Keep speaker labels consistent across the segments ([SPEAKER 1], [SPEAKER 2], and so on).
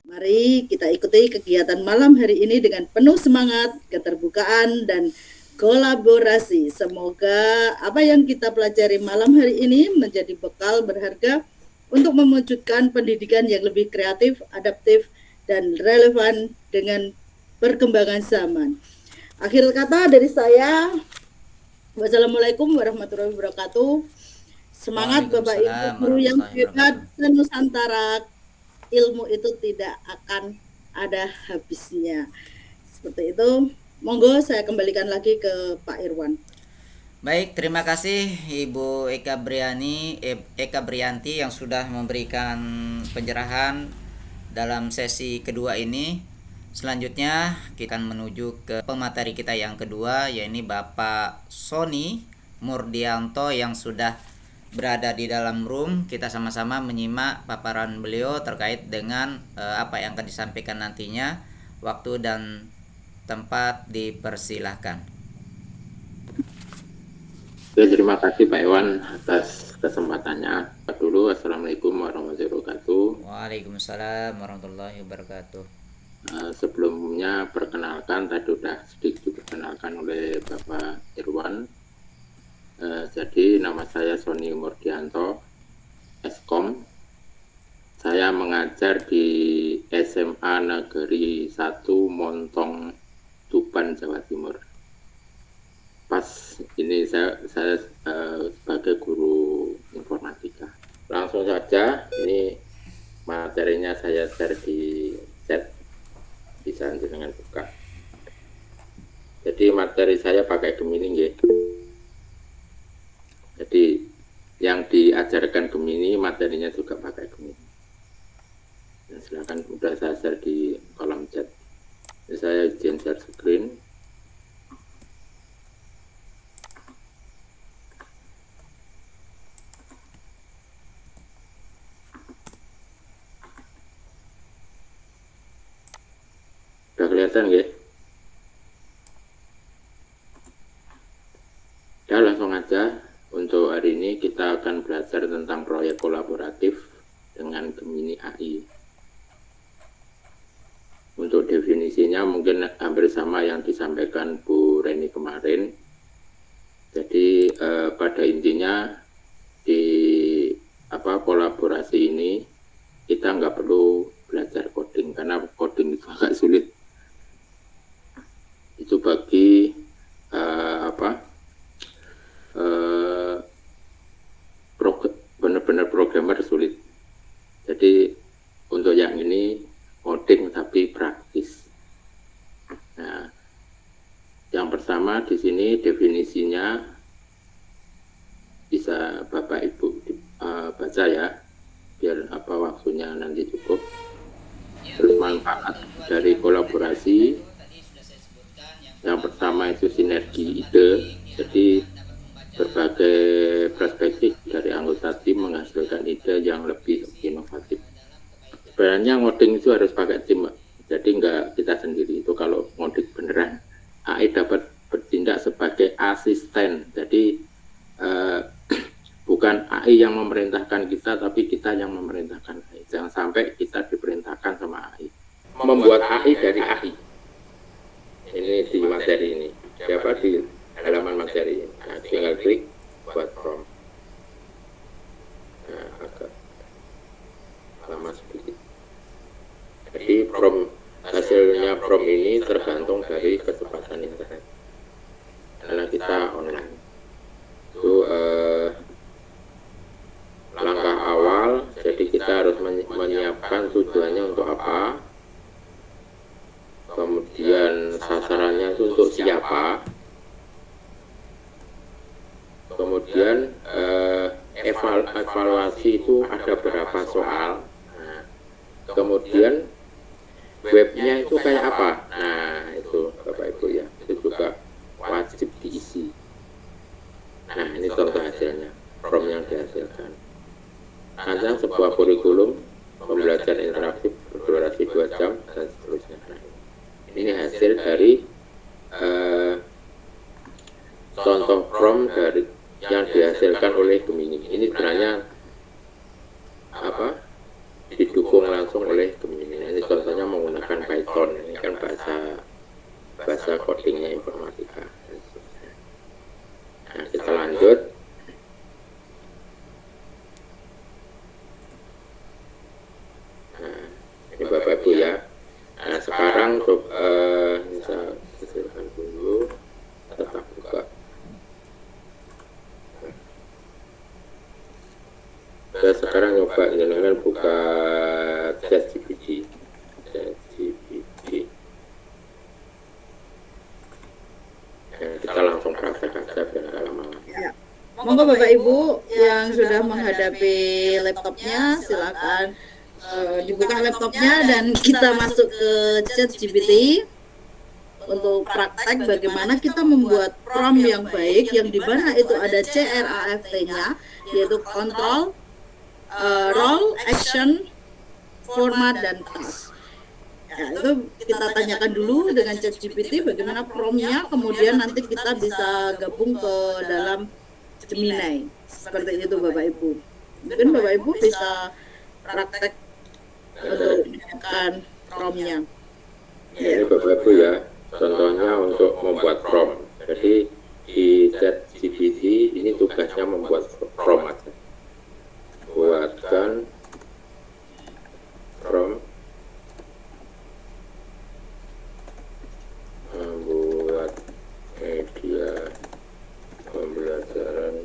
[SPEAKER 1] Mari kita ikuti kegiatan malam hari ini dengan penuh semangat, keterbukaan, dan kolaborasi. Semoga apa yang kita pelajari malam hari ini menjadi bekal berharga untuk mewujudkan pendidikan yang lebih kreatif, adaptif, dan relevan dengan perkembangan zaman. Akhir kata dari saya, wassalamualaikum warahmatullahi wabarakatuh. Semangat Bapak Ibu
[SPEAKER 2] Waalaikumsalam
[SPEAKER 1] guru yang
[SPEAKER 2] warahmatullahi wabarakatuh.
[SPEAKER 1] hebat se-Nusantara, ilmu itu tidak akan ada habisnya. Seperti itu. Monggo saya kembalikan lagi ke Pak Irwan.
[SPEAKER 2] Baik, terima kasih Ibu Eka Brianti yang sudah memberikan pencerahan dalam sesi kedua ini. Selanjutnya kita akan menuju ke pemateri kita yang kedua, yaitu Bapak Sony Murdianto yang sudah berada di dalam room. Kita sama-sama menyimak paparan beliau terkait dengan apa yang akan disampaikan nantinya. Waktu dan tempat dipersilahkan.
[SPEAKER 3] Terima kasih Pak Iwan atas kesempatannya. Dulu, Assalamualaikum warahmatullahi wabarakatuh.
[SPEAKER 2] Waalaikumsalam warahmatullahi wabarakatuh.
[SPEAKER 3] Sebelumnya perkenalkan, tadi sudah sedikit diperkenalkan oleh Bapak Irwan. Jadi nama saya Sony Murdianto, Eskom. Saya mengajar di SMA Negeri 1 Montong, Tuban, Jawa Timur. Pas ini saya sebagai guru informatika. Langsung saja, ini materinya saya share di chat, bisa dengan buka. Jadi materi saya pakai Gemini ya. Jadi yang diajarkan Gemini, materinya juga pakai Gemini. Dan silakan udah saya share di kolom chat. Jadi saya izin share screen. Udah kelihatan ya? Ya langsung aja, untuk hari ini kita akan belajar tentang proyek kolaboratif dengan Gemini AI. Untuk definisinya mungkin hampir sama yang disampaikan Bu Reni kemarin. Jadi pada intinya di kolaborasi ini kita nggak perlu belajar coding, karena coding itu agak sulit. Itu bagi benar-benar programmer sulit. Jadi untuk yang ini coding tapi praktis. Nah, yang pertama di sini definisinya bisa Bapak Ibu baca ya, biar waktunya nanti cukup. Terus manfaat dari kolaborasi. Yang pertama itu sinergi ide, jadi berbagai perspektif dari anggota tim menghasilkan ide yang lebih inovatif. Sebenarnya ngoding itu harus pakai tim, jadi nggak kita sendiri. Itu kalau ngoding beneran, AI dapat bertindak sebagai asisten. Jadi bukan AI yang memerintahkan kita, tapi kita yang memerintahkan AI. Jangan sampai kita diperintahkan sama AI. Membuat AI dari AI. Ini di materi ini, dapat di halaman materi ini. Nah, tinggal klik buat prompt. Nah, agak lama sedikit. Jadi hasilnya prompt ini tergantung dari kecepatan internet. Karena kita online. Itu langkah awal. Jadi kita harus menyiapkan tujuannya untuk apa. Kemudian sasarannya itu untuk siapa. Kemudian evaluasi itu ada berapa soal. Nah, kemudian webnya itu kayak apa. Nah itu Bapak Ibu ya, itu juga wajib diisi. Nah ini contoh hasilnya, prompt yang dihasilkan. Rancang sebuah kurikulum pembelajaran interaktif berdurasi 2 jam dan seterusnya. Nah, ini hasil dari contoh prompt dari yang dihasilkan oleh Gemini. Ini sebenarnya didukung langsung oleh Gemini. Ini contoh Python, ini kan bahasa codingnya informatika. Nah, kita lanjut. Nah, ini Bapak Ibu ya. Nah, sekarang bisa kecilkan dulu, tetap buka. Saya sekarang coba dengan buka ChatGPT. Nah, kita langsung praktek aja biar nggak lama-lama.
[SPEAKER 1] Ya. Monggo Bapak Ibu yang sudah menghadapi laptopnya, silakan dibuka laptopnya dan kita masuk ke ChatGPT untuk praktek bagaimana kita membuat prompt yang baik, yang di mana itu ada CRAFT-nya, yaitu control, role, action, format, dan task. Ya, itu kita tanyakan dulu dengan ChatGPT bagaimana prompt-nya, kemudian nanti kita bisa gabung ke dalam Gemini. Seperti itu Bapak Ibu. Mungkin Bapak Ibu bisa praktek untuk menyiapkan prompt-nya.
[SPEAKER 3] Ini Bapak Ibu ya, contohnya untuk membuat prompt. Jadi di ChatGPT ini tugasnya membuat prompt aja. Buatkan prompt membuat media pembelajaran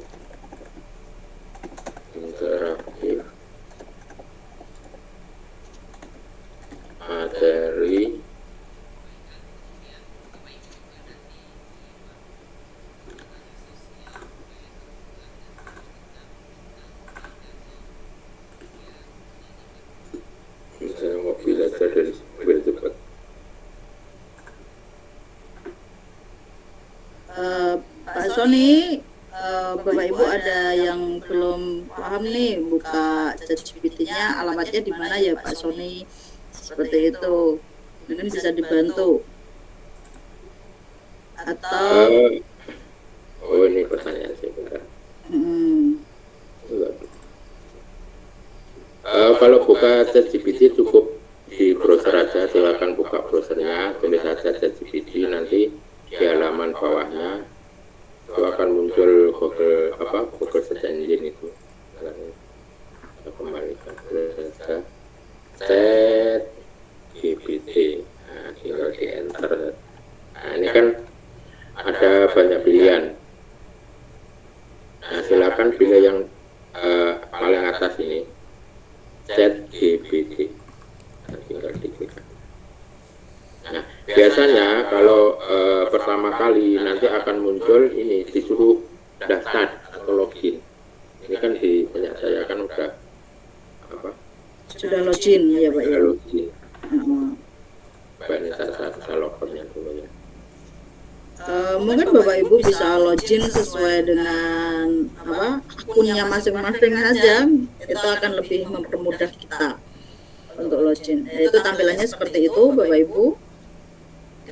[SPEAKER 3] interaktif materi misalnya mau belajar dari mobil cepat.
[SPEAKER 1] Pak Sony, Bapak Ibu ada yang belum paham nih, buka ChatGPT-nya, alamatnya di mana ya Pak Sony? Seperti itu, mungkin bisa dibantu. Atau
[SPEAKER 3] Oh ini pertanyaan saya bentar. Kalau buka ChatGPT cukup di browser aja, silakan buka browsernya, tulis saja ChatGPT, nanti di halaman bawahnya itu akan muncul Google Search Engine itu. Kita kembalikan saja ChatGPT, nah, tinggal di enter. Nah ini kan ada banyak pilihan. Nah silakan pilih yang paling atas ini, ChatGPT. Nah, tinggal diklik. Nah, biasanya kalau pertama kali nanti akan muncul ini disuruh daftar atau login. Ini kan di banyak saya kan udah
[SPEAKER 1] sudah login ya Pak ya?
[SPEAKER 3] Login. Banyak saya loginnya dulu ya.
[SPEAKER 1] Mungkin Bapak Ibu bisa login sesuai dengan akunnya masing-masing saja, itu akan lebih mempermudah kita untuk login. Itu tampilannya seperti itu Bapak Ibu.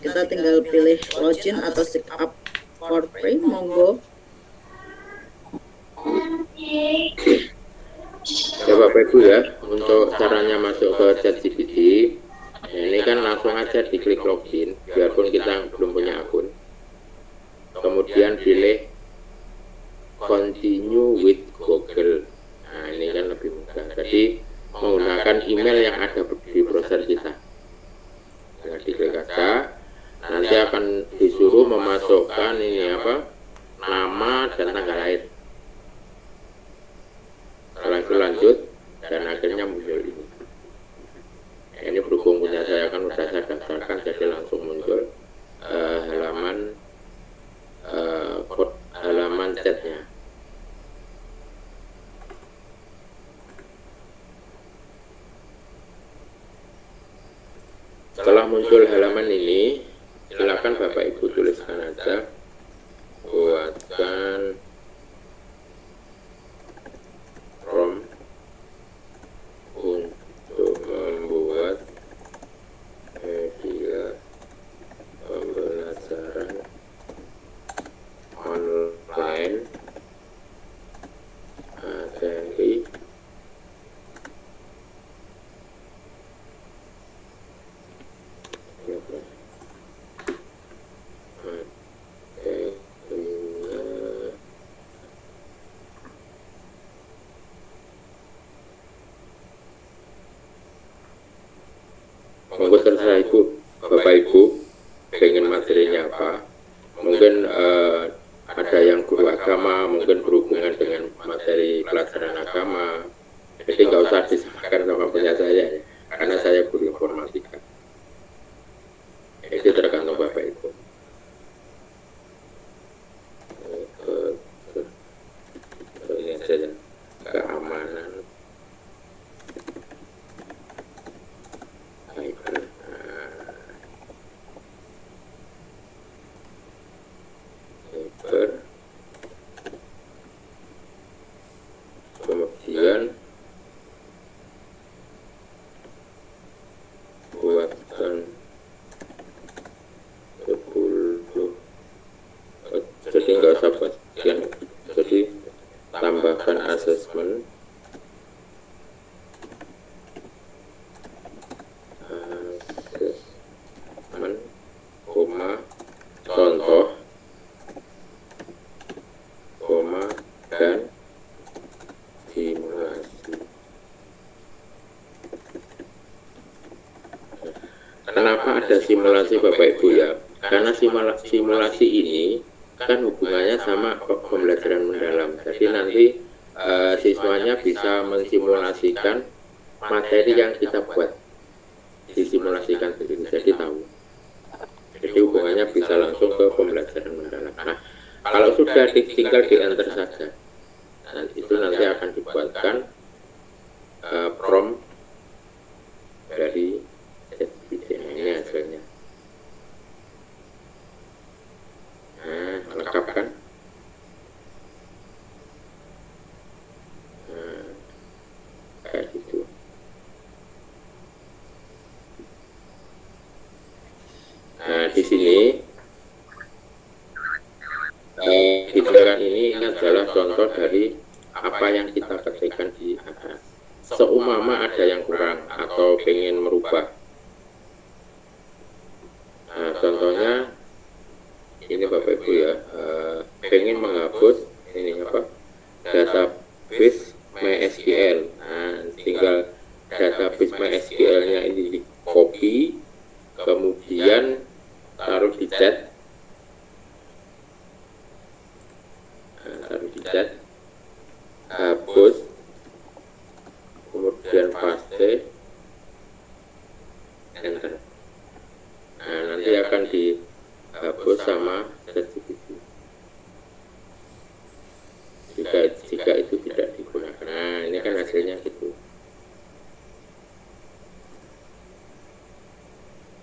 [SPEAKER 1] Kita tinggal pilih login atau sign up for free, monggo.
[SPEAKER 3] Ya Bapak Ibu ya, untuk caranya masuk ke ChatGPT, ini kan langsung aja diklik login, biarpun kita belum punya akun. Kemudian pilih continue with Google. Nah ini kan lebih mudah. Jadi menggunakan email yang ada di browser kita. Nah, diklik aja. Nanti akan disuruh memasukkan ini nama dan tanggal lahir. Setelah itu lanjut dan akhirnya muncul ini. Nah, ini berhubung punya saya kan udah saya daftarkan, jadi langsung muncul halaman chatnya. Setelah muncul halaman ini, silakan Bapak Ibu tuliskan aja, buatkan prompt untuk membuat media pembelajaran online materi Bapak Ibu pengen materinya apa, mungkin ada yang guru agama, mungkin berhubungan dengan materi pelajaran agama, jadi nggak usah disamakan sama punya saya ya, karena saya guru informatika. Itu tergantung Bapak Ibu. Ini saja keamanan cyber. Kemudian buatkan 10, jadi nggak usah buat sekian, jadi tambahkan asesmen koma contoh koma dan simulasi. Kenapa ada simulasi Bapak Ibu ya? Karena simulasi ini kan hubungannya sama pembelajaran mendalam. Jadi nanti siswanya bisa mensimulasikan materi yang kita buat, disimulasikan sendiri, jadi tahu. Jadi hubungannya bisa langsung ke pembelajaran mendalam. Nah, kalau sudah tinggal di enter saja. Nah, itu nanti akan dibuatkan prompt dari ChatGPT. Ini hasilnya. Nah, lengkap kan? Nah, kayak gitu. Nah, di sini hitungan ini adalah contoh dari apa yang kita ketikkan di atas. Seumpama ada yang kurang atau pengen merubah. Nah, contohnya ini Bapak Ibu ya, pengen menghapus ini apa? Database MySQL. Nah, tinggal database MySQL-nya ini di copy, kemudian taruh di chat. Hapus, kemudian paste, enter. Nah, nanti akan dihapus sama ChatGPT jika itu tidak digunakan. Nah, ini kan hasilnya gitu.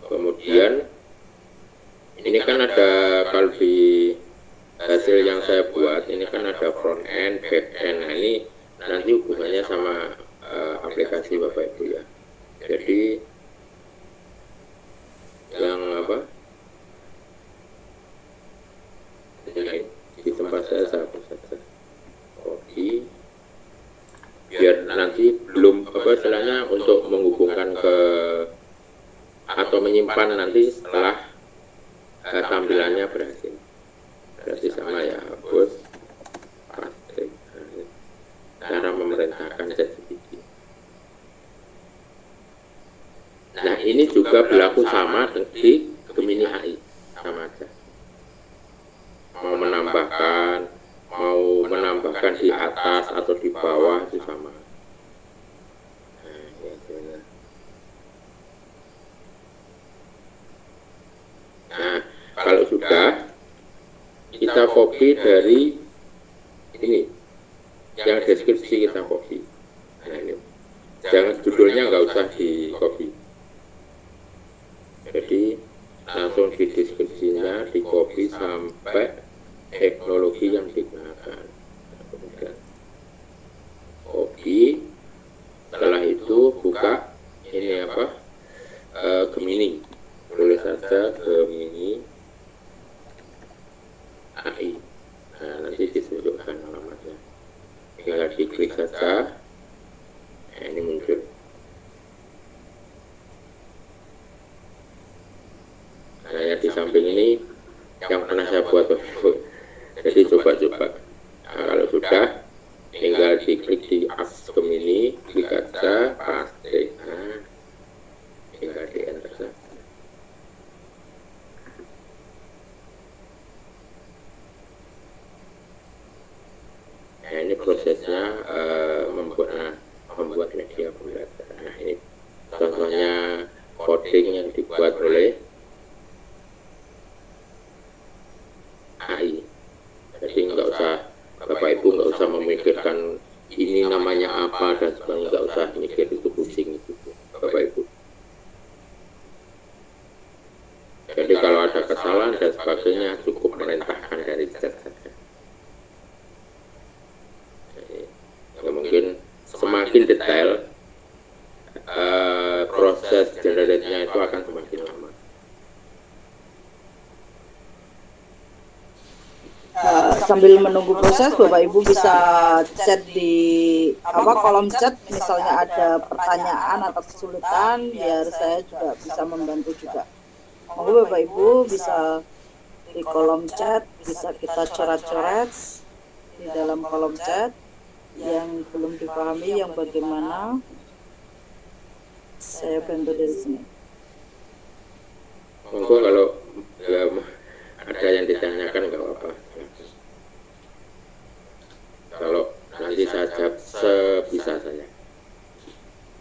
[SPEAKER 3] Kemudian ini kan ada, kalau di hasil yang saya buat ini kan ada front end, back end. Nah, ini nanti hubungannya sama aplikasi Bapak Ibu ya. Jadi yang apa? Ini di tempat saya hapus saja. Copy. Biar nanti belum apa istilahnya untuk menghubungkan ke atau menyimpan nanti setelah tampilannya berhasil. Berarti sama ya, hapus, paste. Cara memerintahkan ChatGPT. Nah, ini juga berlaku sama di Gemini AI, sama aja. Mau menambahkan di atas atau di bawah itu sama. Nah, kalau sudah kita copy dari ini, yang deskripsi kita copy. Nah, ini jangan judulnya nggak usah di copy, jadi langsung di deskripsinya di copy sampai teknologi yang digunakan. Nah, kemudian copy, setelah itu buka ini apa, Gemini, tulis saja Gemini AI. Nah, nanti ditunjukkan alamatnya, tinggal diklik saja. Nah, ini muncul. Nah, ya, di samping ini yang pernah saya buat, jadi coba-coba. Nah, kalau sudah tinggal diklik di apps Gemini, klik saja, paste. Nah, tinggal di enter saja. media pembelajaran. Nah, ini contohnya coding yang dibuat oleh AI. Jadi nggak usah, Bapak Ibu nggak usah memikirkan ini namanya apa dan sebagainya, nggak usah mikir itu, pusing itu, Bapak Ibu. Jadi kalau ada kesalahan dan sebagainya cukup merintahkan dari chat saja. Jadi, ya mungkin semakin detail proses generate-nya itu akan semakin lama.
[SPEAKER 1] Sambil menunggu proses, Bapak Ibu bisa chat di kolom chat, misalnya ada pertanyaan atau kesulitan, biar saya juga bisa membantu juga. Monggo Bapak Ibu bisa di kolom chat, bisa kita coret-coret di dalam kolom chat yang belum dipahami, yang bagaimana, saya bantu dari sini.
[SPEAKER 3] Monggo kalau ada yang ditanyakan nggak apa-apa. Kalau nanti saya jawab sebisa saya.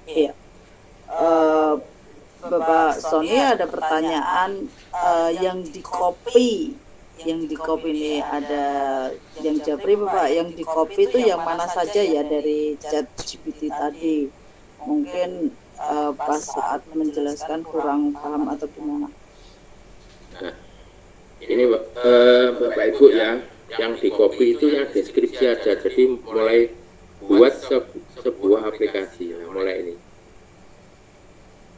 [SPEAKER 1] Iya. Bapak Sony ada pertanyaan yang di copy ini ada yang japri Bapak, yang di copy itu yang mana saja ya dari chat GPT tadi, mungkin pas saat menjelaskan kurang paham atau gimana.
[SPEAKER 3] Nah, ini Bapak Ibu ya, yang di copy itu yang deskripsi aja, jadi mulai buat sebuah aplikasi, nah, mulai ini.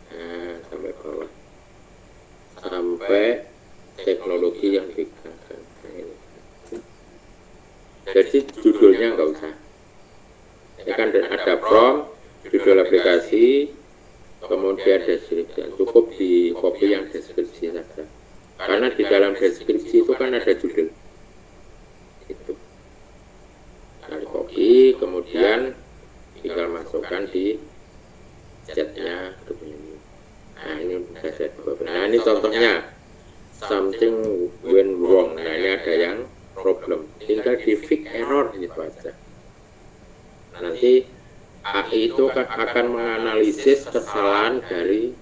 [SPEAKER 3] Nah, sampai bawah, sampai teknologi yang digunakan. Jadi judulnya nggak usah, ya kan ada prompt, judul aplikasi, kemudian deskripsi, cukup di copy yang deskripsi saja, karena di dalam deskripsi itu kan ada judul itu. Nah, di copy, kemudian tinggal masukkan di chatnya. Nah, ini nah, ini contohnya something went wrong. Nah, ini ada yang problem, tinggal di fix error gitu aja. Nanti AI itu akan menganalisis kesalahan dari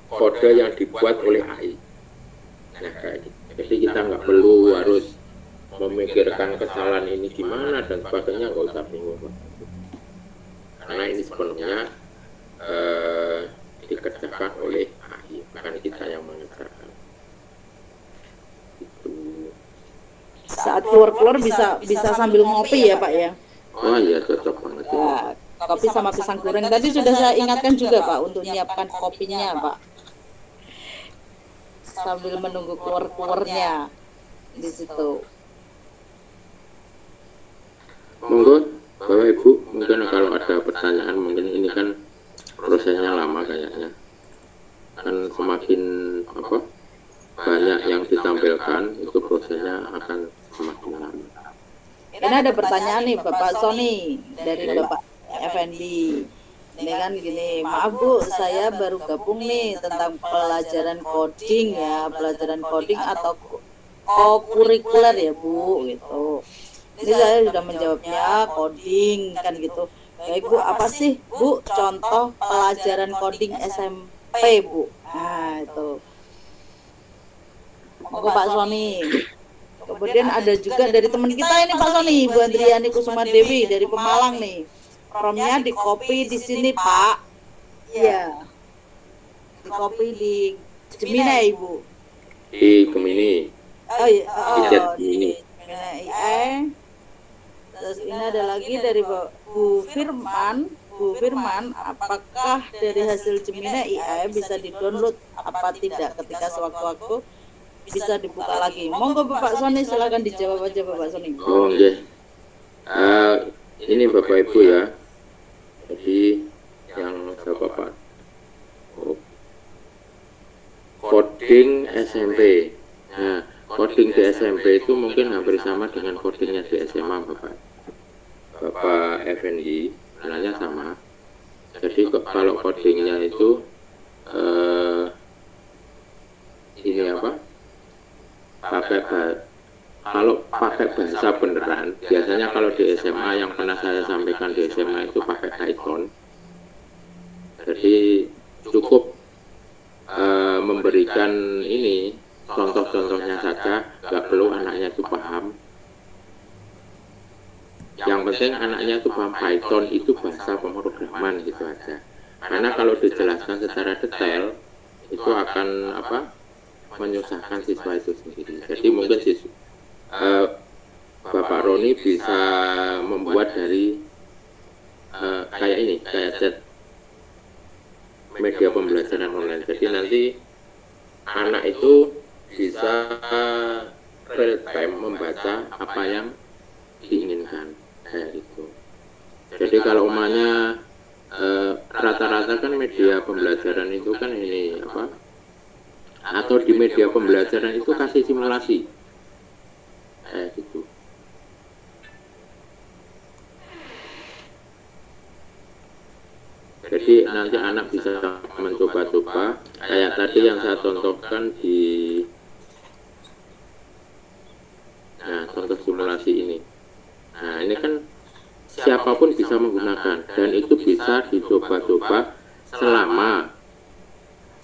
[SPEAKER 3] kode yang dibuat oleh AI. Nah, kayak gitu. Jadi kita nggak perlu harus memikirkan kesalahan ini gimana dan sebagainya, nggak usah bingung, karena ini sepenuhnya dikerjakan oleh AI, bukan kita yang mengerjakan. Itu.
[SPEAKER 1] Saat keluar bisa sambil ngopi ya Pak ya.
[SPEAKER 3] Oh iya, cocok banget.
[SPEAKER 1] Ya, kopi sama pisang goreng tadi sudah saya ingatkan juga Pak untuk menyiapkan kopinya Pak, sambil menunggu keluarnya di situ.
[SPEAKER 3] Monggo Bapak Ibu, mungkin kalau ada pertanyaan, mungkin ini kan prosesnya lama kayaknya, kan semakin banyak yang ditampilkan itu prosesnya akan semakin lama.
[SPEAKER 1] Ini ada pertanyaan nih Bapak Sony dari Bapak FNB. Ini kan gini, maaf Bu, saya baru gabung nih tentang pelajaran coding ya, pelajaran coding atau kurikuler ya Bu gitu. Ini saya sudah menjawabnya coding kan gitu. Baik Bu, apa sih Bu contoh pelajaran coding SMP Bu? Nah itu. Monggo Pak Sony. Kemudian ada juga dari teman kita ini Pak Sony, Bu Andriani Kusuma Dewi dari Pemalang nih. Promnya di copy di sini Pak. Iya. Di copy di Gemini Ibu.
[SPEAKER 3] Di Gemini.
[SPEAKER 1] Oh iya,
[SPEAKER 3] di
[SPEAKER 1] Gemini. Terus ini ada lagi dari Bu Firman, apakah dari hasil Gemini AI bisa di-download apa tidak ketika sewaktu-waktu bisa dibuka lagi? Monggo Bapak Sony, silakan dijawab aja Bapak Sony.
[SPEAKER 3] Oh iya. Ini Bapak Ibu ya. Jadi yang Bapak coding SMP. Nah, coding di SMP itu mungkin hampir sama dengan codingnya di SMA Bapak FNI, sebenarnya sama. Jadi kalau codingnya itu ini pakai kalau pakai bahasa beneran, biasanya kalau di SMA yang pernah saya sampaikan di SMA itu pakai Python. Jadi cukup memberikan ini contoh-contohnya saja, nggak perlu anaknya itu paham. Yang penting anaknya itu paham Python itu bahasa pemrograman gitu aja. Karena kalau dijelaskan secara detail itu akan menyusahkan siswa itu sendiri. Jadi mungkin Bapak Roni bisa membuat dari kayak chat media pembelajaran online. Jadi nanti anak itu bisa real time membaca apa yang diinginkan kayak gitu. Jadi kalau umumnya rata-rata kan media pembelajaran itu kan ini atau di media pembelajaran itu kasih simulasi kayak gitu. Jadi nanti anak bisa mencoba-coba kayak tadi yang saya contohkan di contoh simulasi ini. Nah ini kan siapapun bisa menggunakan dan itu bisa dicoba-coba selama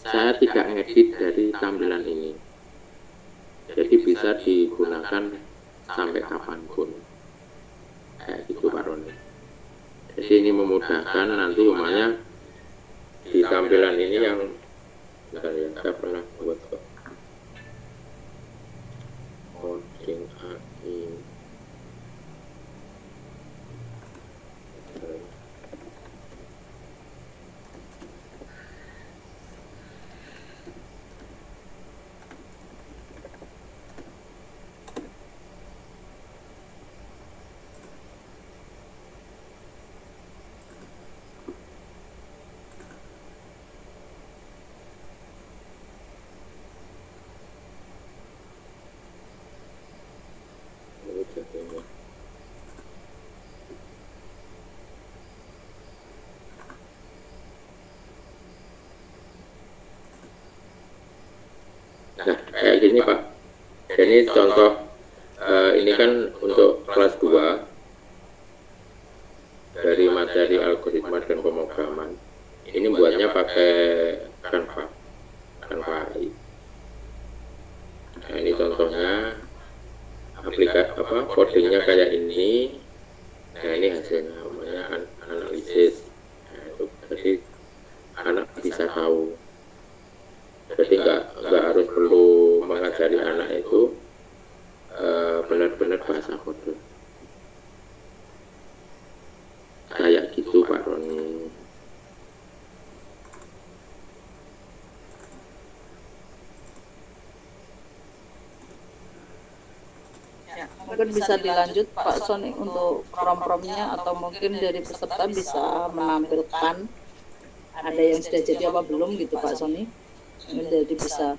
[SPEAKER 3] saya tidak ngedit dari tampilan ini. Jadi bisa digunakan sampai kapanpun kayak gitu Pak Roni. Jadi ini memudahkan nanti umumnya di tampilan ini yang saya pernah buat kok. Coding AI. Nah, kayak gini Pak. Ini contoh ini kan untuk kelas 2 dari materi algoritma dan pemrograman. Ini buatnya pakai Canva AI. Nah, ini contohnya codingnya kayak ini. Nah, ini hasilnya namanya analisis. Nah, itu jadi anak bisa tahu. Jadi nggak harus perlu mengajari anak itu benar-benar bahasa kode kayak gitu Pak Roni.
[SPEAKER 1] Mungkin bisa dilanjut Pak Sony untuk prom-promnya, atau mungkin dari peserta bisa menampilkan ada yang sudah jadi apa belum gitu Pak Sony. Jadi bisa.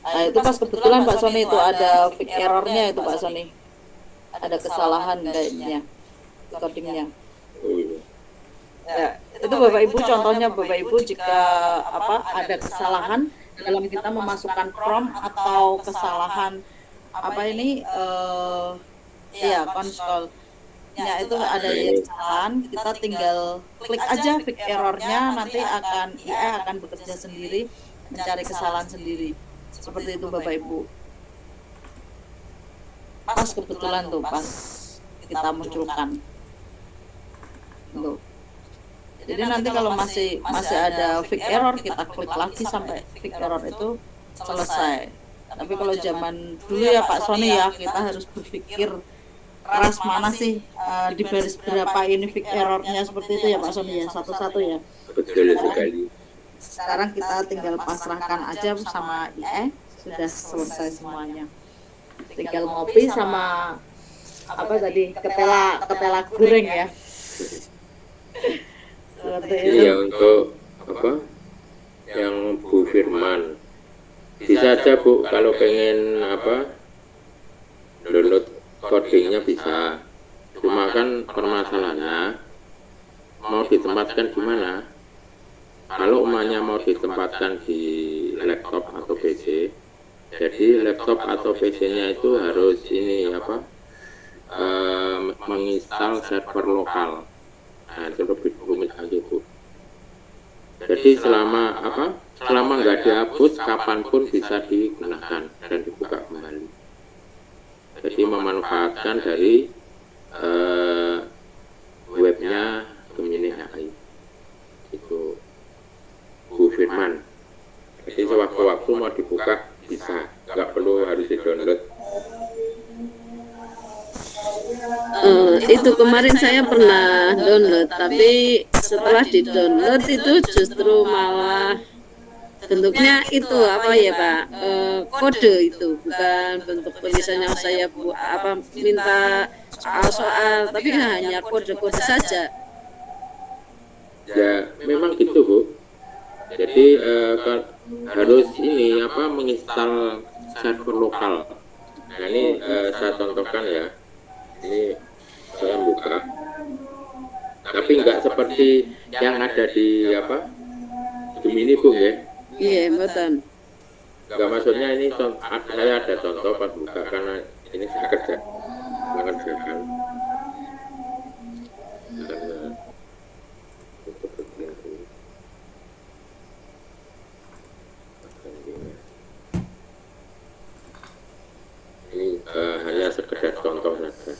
[SPEAKER 1] Nah itu pas kebetulan Pak Sony itu ada fix errornya itu Pak Sony. Ada kesalahan kayaknya codingnya. Ya, itu Bapak Ibu contohnya Bapak Ibu jika ada kesalahan dalam kita memasukkan prompt atau kesalahan konsol. Ya itu ada yang kesalahan, kita tinggal klik aja fix errornya, nanti IA akan bekerja sendiri mencari kesalahan sendiri. Seperti itu Bapak Ibu. Pas kebetulan tuh pas kita munculkan. Tuh. Jadi nanti kalau masih ada fix error, kita klik lagi sampai fix error itu selesai. Tapi kalau zaman dulu ya Pak Sony ya, kita harus berpikir keras mana sih di baris berapa ini fix errornya, seperti itu ya Pak Sony ya, satu-satu ya.
[SPEAKER 3] Betul sekali.
[SPEAKER 1] Sekarang kita tinggal pasrahkan aja sama IE, sudah selesai semuanya. Tinggal ngopi sama ketela goreng ya. Seperti itu.
[SPEAKER 3] Iya, untuk yang Bu Firman bisa aja Bu, kalau pengen download codingnya bisa. Cuma kan permasalahannya mau ditempatkan di mana? Kalau umumnya mau ditempatkan di laptop atau PC, Jadi laptop atau PC-nya itu harus ini apa, menginstal server lokal. Nah itu lebih rumit lagi Bu. Jadi selama nggak dihapus, kapanpun bisa digunakan dan dibuka kembali. Jadi memanfaatkan dari webnya Gemini AI itu Bu Firman. Jadi sewaktu-waktu mau dibuka bisa, nggak perlu harus di-download.
[SPEAKER 4] Itu kemarin saya pernah download, tapi setelah di-download itu justru malah bentuknya itu apa ya Pak, kode itu bukan bentuk tulisan yang saya minta soal-soal, tapi hanya kode-kode saja.
[SPEAKER 3] Ya memang gitu Bu. Jadi harus ini apa, menginstal server lokal. Nah ini saya contohkan ya. Ini saya buka. Tapi nggak seperti yang ada di apa, Gemini Bu ya.
[SPEAKER 4] Iya betul.
[SPEAKER 3] Nggak, maksudnya ini saya ada contoh pas buka karena ini saya mengerjakan. Karena untuk bagian ini. Ini hanya sekedar contoh saja.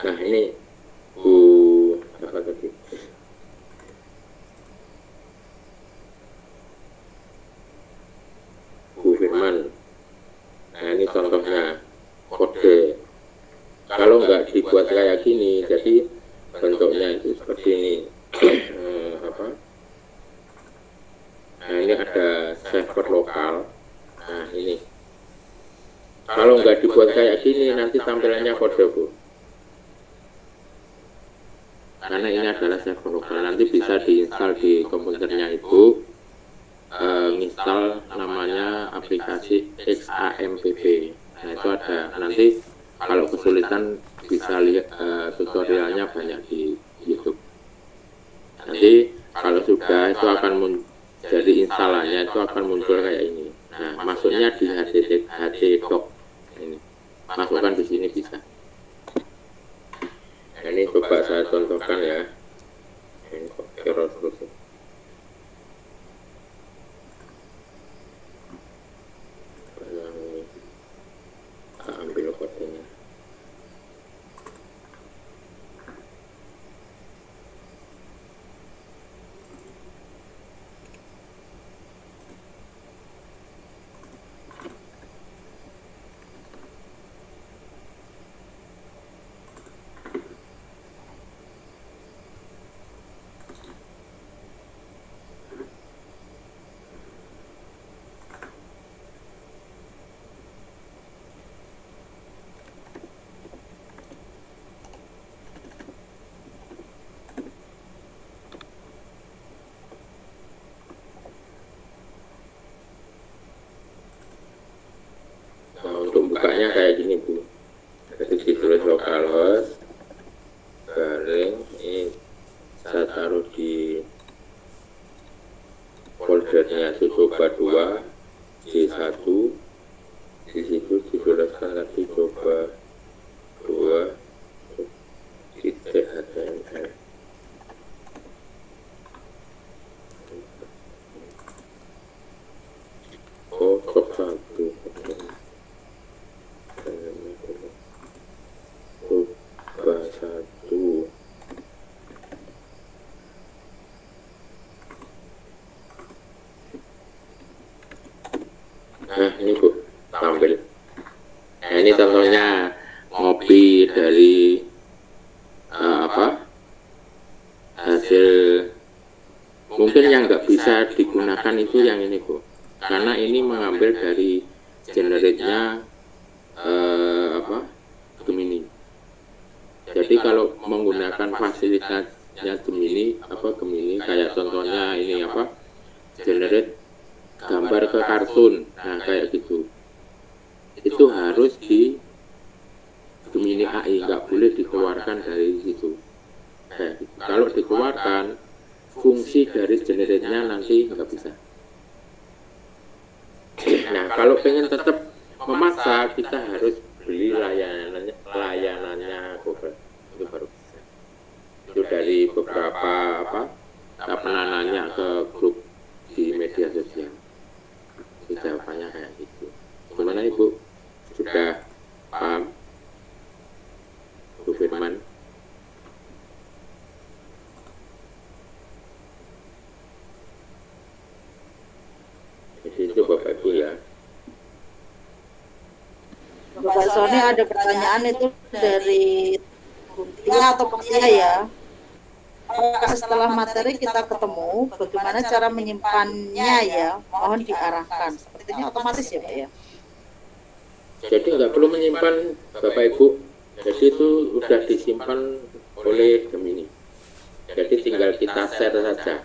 [SPEAKER 3] Nah ini Bu apa tadi? Bu Firman. Nah ini contohnya kode. Kalau nggak dibuat kayak gini, jadi bentuknya itu seperti ini. Apa? Nah ini ada server lokal. Nah ini. Kalau nggak dibuat kayak gini, nanti tampilannya kode Bu. Karena ini adalah server lokal, nanti bisa diinstal di komputernya Ibu, install namanya aplikasi XAMPP. Nah itu ada, nanti kalau kesulitan bisa lihat tutorialnya banyak di YouTube. Nanti kalau sudah itu akan jadi instalannya itu akan muncul kayak ini. Nah masuknya di HTDoc ini, masukkan di sini bisa. Nah, ini coba saya contohkan ya. Ini kok error terus. Saya ambil kodenya. Nah, untuk bukanya kayak gini Bu. Jadi ditulis localhost garing, ini saya taruh di foldernya itu coba 2 J1, di situ dituliskan lagi coba 2 titik HTML. Oh, coba 1 coba 1. Nah ini Bu, tampil. Nah ini contohnya ngopi dari hasil, mungkin yang nggak bisa digunakan itu yang ini Bu, karena ini mengambil dari generate-nya Gemini. Jadi kalau menggunakan fasilitasnya Gemini kayak contohnya ini generate gambar ke kartun, nah kayak gitu, itu harus Gemini AI nggak boleh dikeluarkan dari situ. Kalau dikeluarkan, fungsi dari generate-nya nanti nggak bisa. Nah, kalau pengen tetap memaksa, kita harus beli layanannya Google. Itu baru bisa. Itu dari beberapa saya pernah nanya ke grup di media sosial. Itu jawabannya kayak gitu. Gimana Ibu? Sudah paham? Bu Firman? Jadi itu Bapak Ibu ya.
[SPEAKER 1] Bapak Sony ada pertanyaan itu dari Tia atau Tia ya. Apakah setelah materi kita ketemu, bagaimana cara menyimpannya ya? Mohon diarahkan. Sepertinya otomatis ya Pak ya.
[SPEAKER 3] Jadi nggak perlu menyimpan Bapak Ibu. Jadi itu sudah disimpan oleh Gemini. Jadi tinggal kita share saja.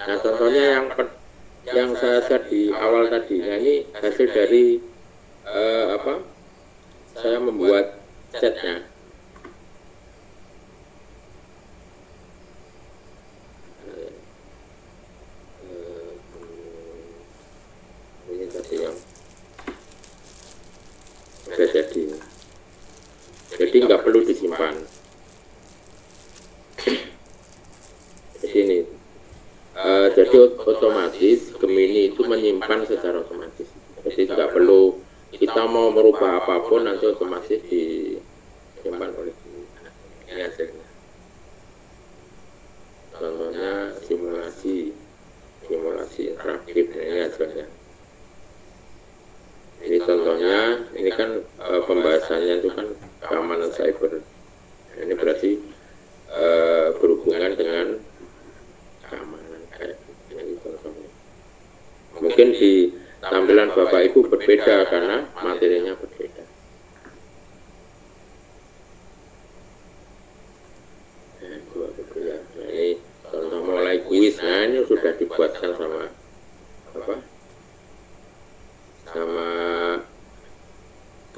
[SPEAKER 3] Nah contohnya yang saya share di awal tadi, nah ini hasil dari saya membuat chatnya. Ini tadi yang sudah jadi nggak perlu disimpan. Di sini jadi otomatis Gemini itu menyimpan secara otomatis. Jadi nggak perlu kita mau merubah apapun, nanti otomatis disimpan oleh Gemini. Ini hasilnya. Contohnya simulasi interaktif, ini hasilnya. Ini contohnya, ini kan pembahasannya itu kan keamanan cyber. Ini berarti berhubungan dengan keamanan kayak ini contohnya. Mungkin di tampilan Bapak Ibu berbeda karena materinya berbeda. Nah, ini contoh mulai kuis. Nah ini sudah dibuatkan sama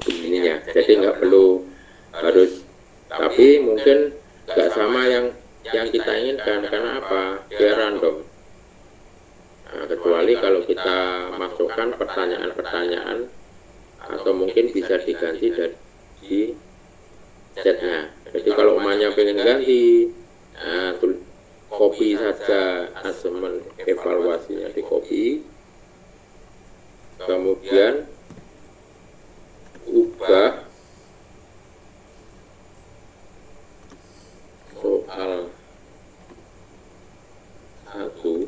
[SPEAKER 3] ininya. Jadi nggak perlu harus, tapi mungkin nggak sama yang kita inginkan. Karena apa? Dia random. Nah, kecuali kalau kita masukkan pertanyaan-pertanyaan, atau mungkin bisa diganti dari chatnya. Jadi kalau umumnya pengen ganti, copy saja asesmen evaluasinya, di copy, kemudian ubah soal 1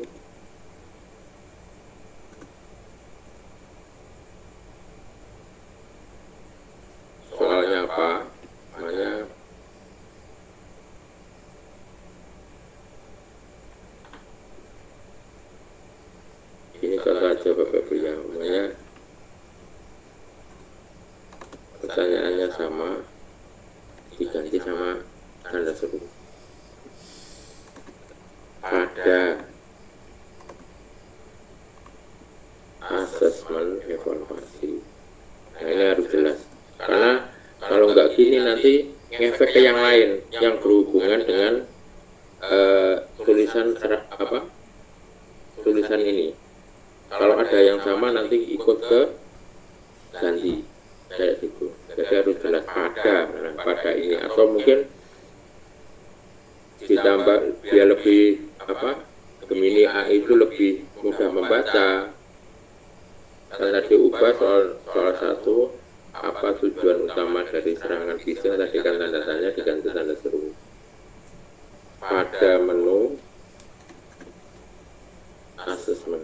[SPEAKER 3] soalnya apa namanya, ini contoh aja Bapak Ibu ya, namanya pertanyaannya sama, diganti sama tanda seru. Pada asesmen evaluasi. Nah ini harus jelas. Karena kalau nggak gini nanti ngefek ke yang lain yang berhubungan dengan tulisan ini. Kalau ada yang sama nanti ikut ke ganti kayak gitu. Jadi harus jelas pada ini, atau mungkin ditambah biar lebih Gemini AI itu lebih mudah membaca. Tanda diubah soal 1, apa tujuan utama dari serangan phishing, tadi kan tanda tanya diganti tanda seru. Pada menu asesmen.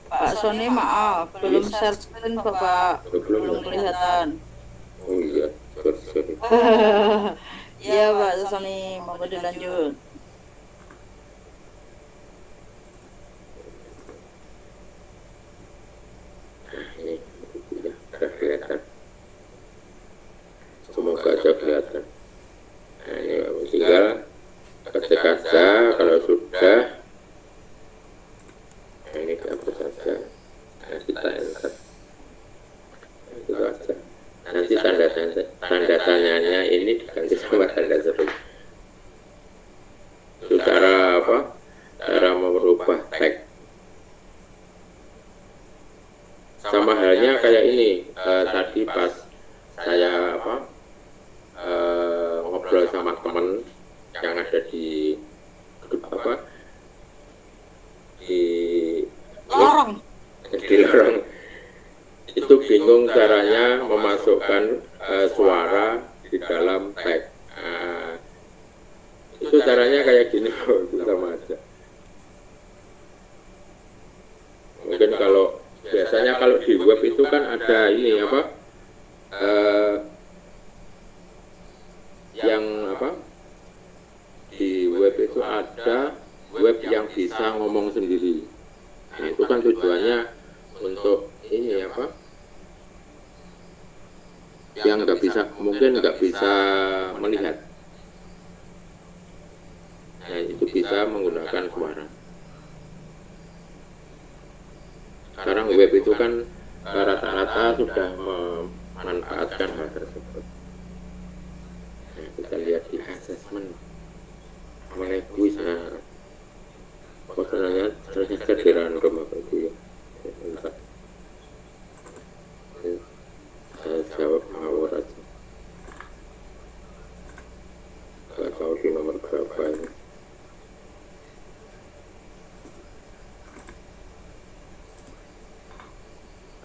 [SPEAKER 1] Pak Sony maaf, belum share screen Bapak, belum kelihatan.
[SPEAKER 3] Oh iya, sorry.
[SPEAKER 1] Iya Pak Sony, mau dilanjut.
[SPEAKER 3] Ini ya, sudah kelihatan. Semoga aja kelihatan. Nah ini tinggal ketik aja kalau sudah. Nah, ini dihapus saja. Nah, kita enter. Itu aja. hanya ini diganti sama tanda seru. Itu cara apa? Cara merubah tag. Sama halnya kayak ini tadi pas saya ngobrol sama temen yang ada di lorong itu bingung caranya memasukkan suara di dalam tag. Itu caranya kayak gini loh, itu sama aja. Mungkin kalau biasanya kalau di web itu kan ada ini di web itu ada web yang bisa ngomong sendiri. Nah itu kan tujuannya untuk ini yang mungkin nggak bisa melihat. Nah itu bisa menggunakan suara. Sekarang web itu kan rata-rata sudah memanfaatkan hal tersebut. Nah, kita lihat di assessment mulai kuis. Pertanyaannya ternyata di random apa itu ya. Bentar. Saya jawab ngawur aja. Gak tahu di nomor berapa ini.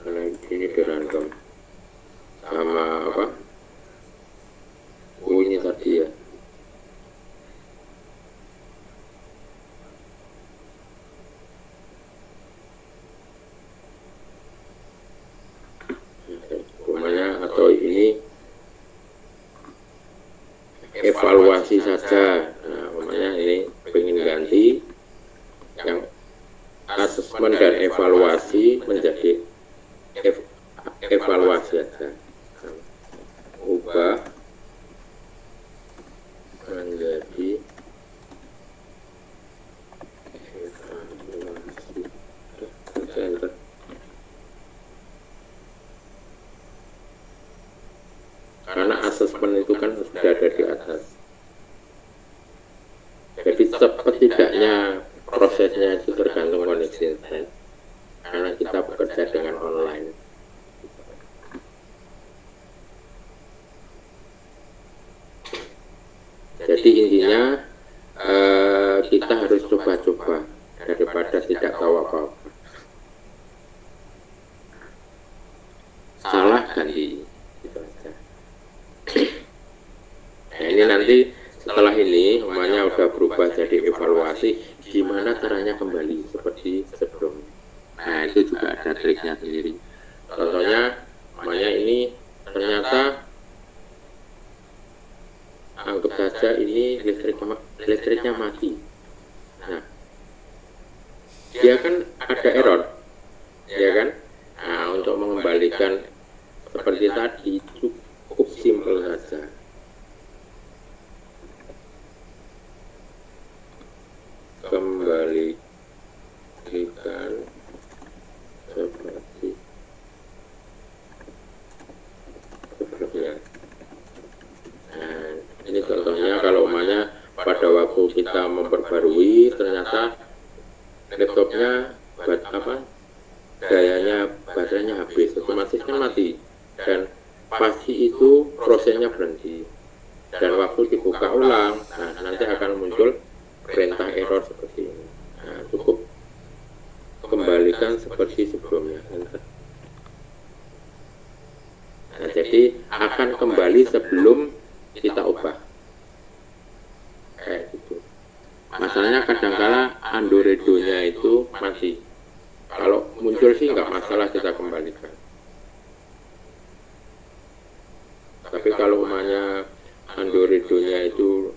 [SPEAKER 3] Karena ini di random sama bunyi tadi ya. Atau ini evaluasi saja. Nah, namanya ini pengen ganti yang asesmen dan evaluasi menjadi evaluasi saja. Ubah menjadi evaluasi. Karena asesmen itu kan sudah ada di atas. Jadi setidaknya prosesnya itu tergantung koneksi internet. Karena kita bekerja dengan online. Jadi intinya kita harus coba-coba daripada tidak tahu apa-apa. Salah ganti. Nah ini nanti setelah ini namanya udah berubah jadi evaluasi, gimana caranya kembali seperti sebelumnya. Nah itu juga ada triknya sendiri. Contohnya namanya ini ternyata anggap saja ini listriknya mati. Nah dia kan ada error, ya kan? Nah untuk mengembalikan seperti tadi cukup simpel saja. Kembalikan seperti sebelumnya. Nah, ini contohnya kalau umpamanya pada waktu kita memperbarui ternyata laptopnya dayanya baterainya habis, otomatis kan mati dan pasti itu prosesnya berhenti dan waktu dibuka ulang, nah nanti akan muncul perintah error seperti ini. Nah, cukup kembalikan seperti sebelumnya. Nah, jadi akan kembali sebelum kita ubah. Kayak gitu. Masalahnya kadangkala Android-nya itu mati. Kalau muncul sih nggak masalah kita kembalikan. Tapi kalau umumnya Android-nya itu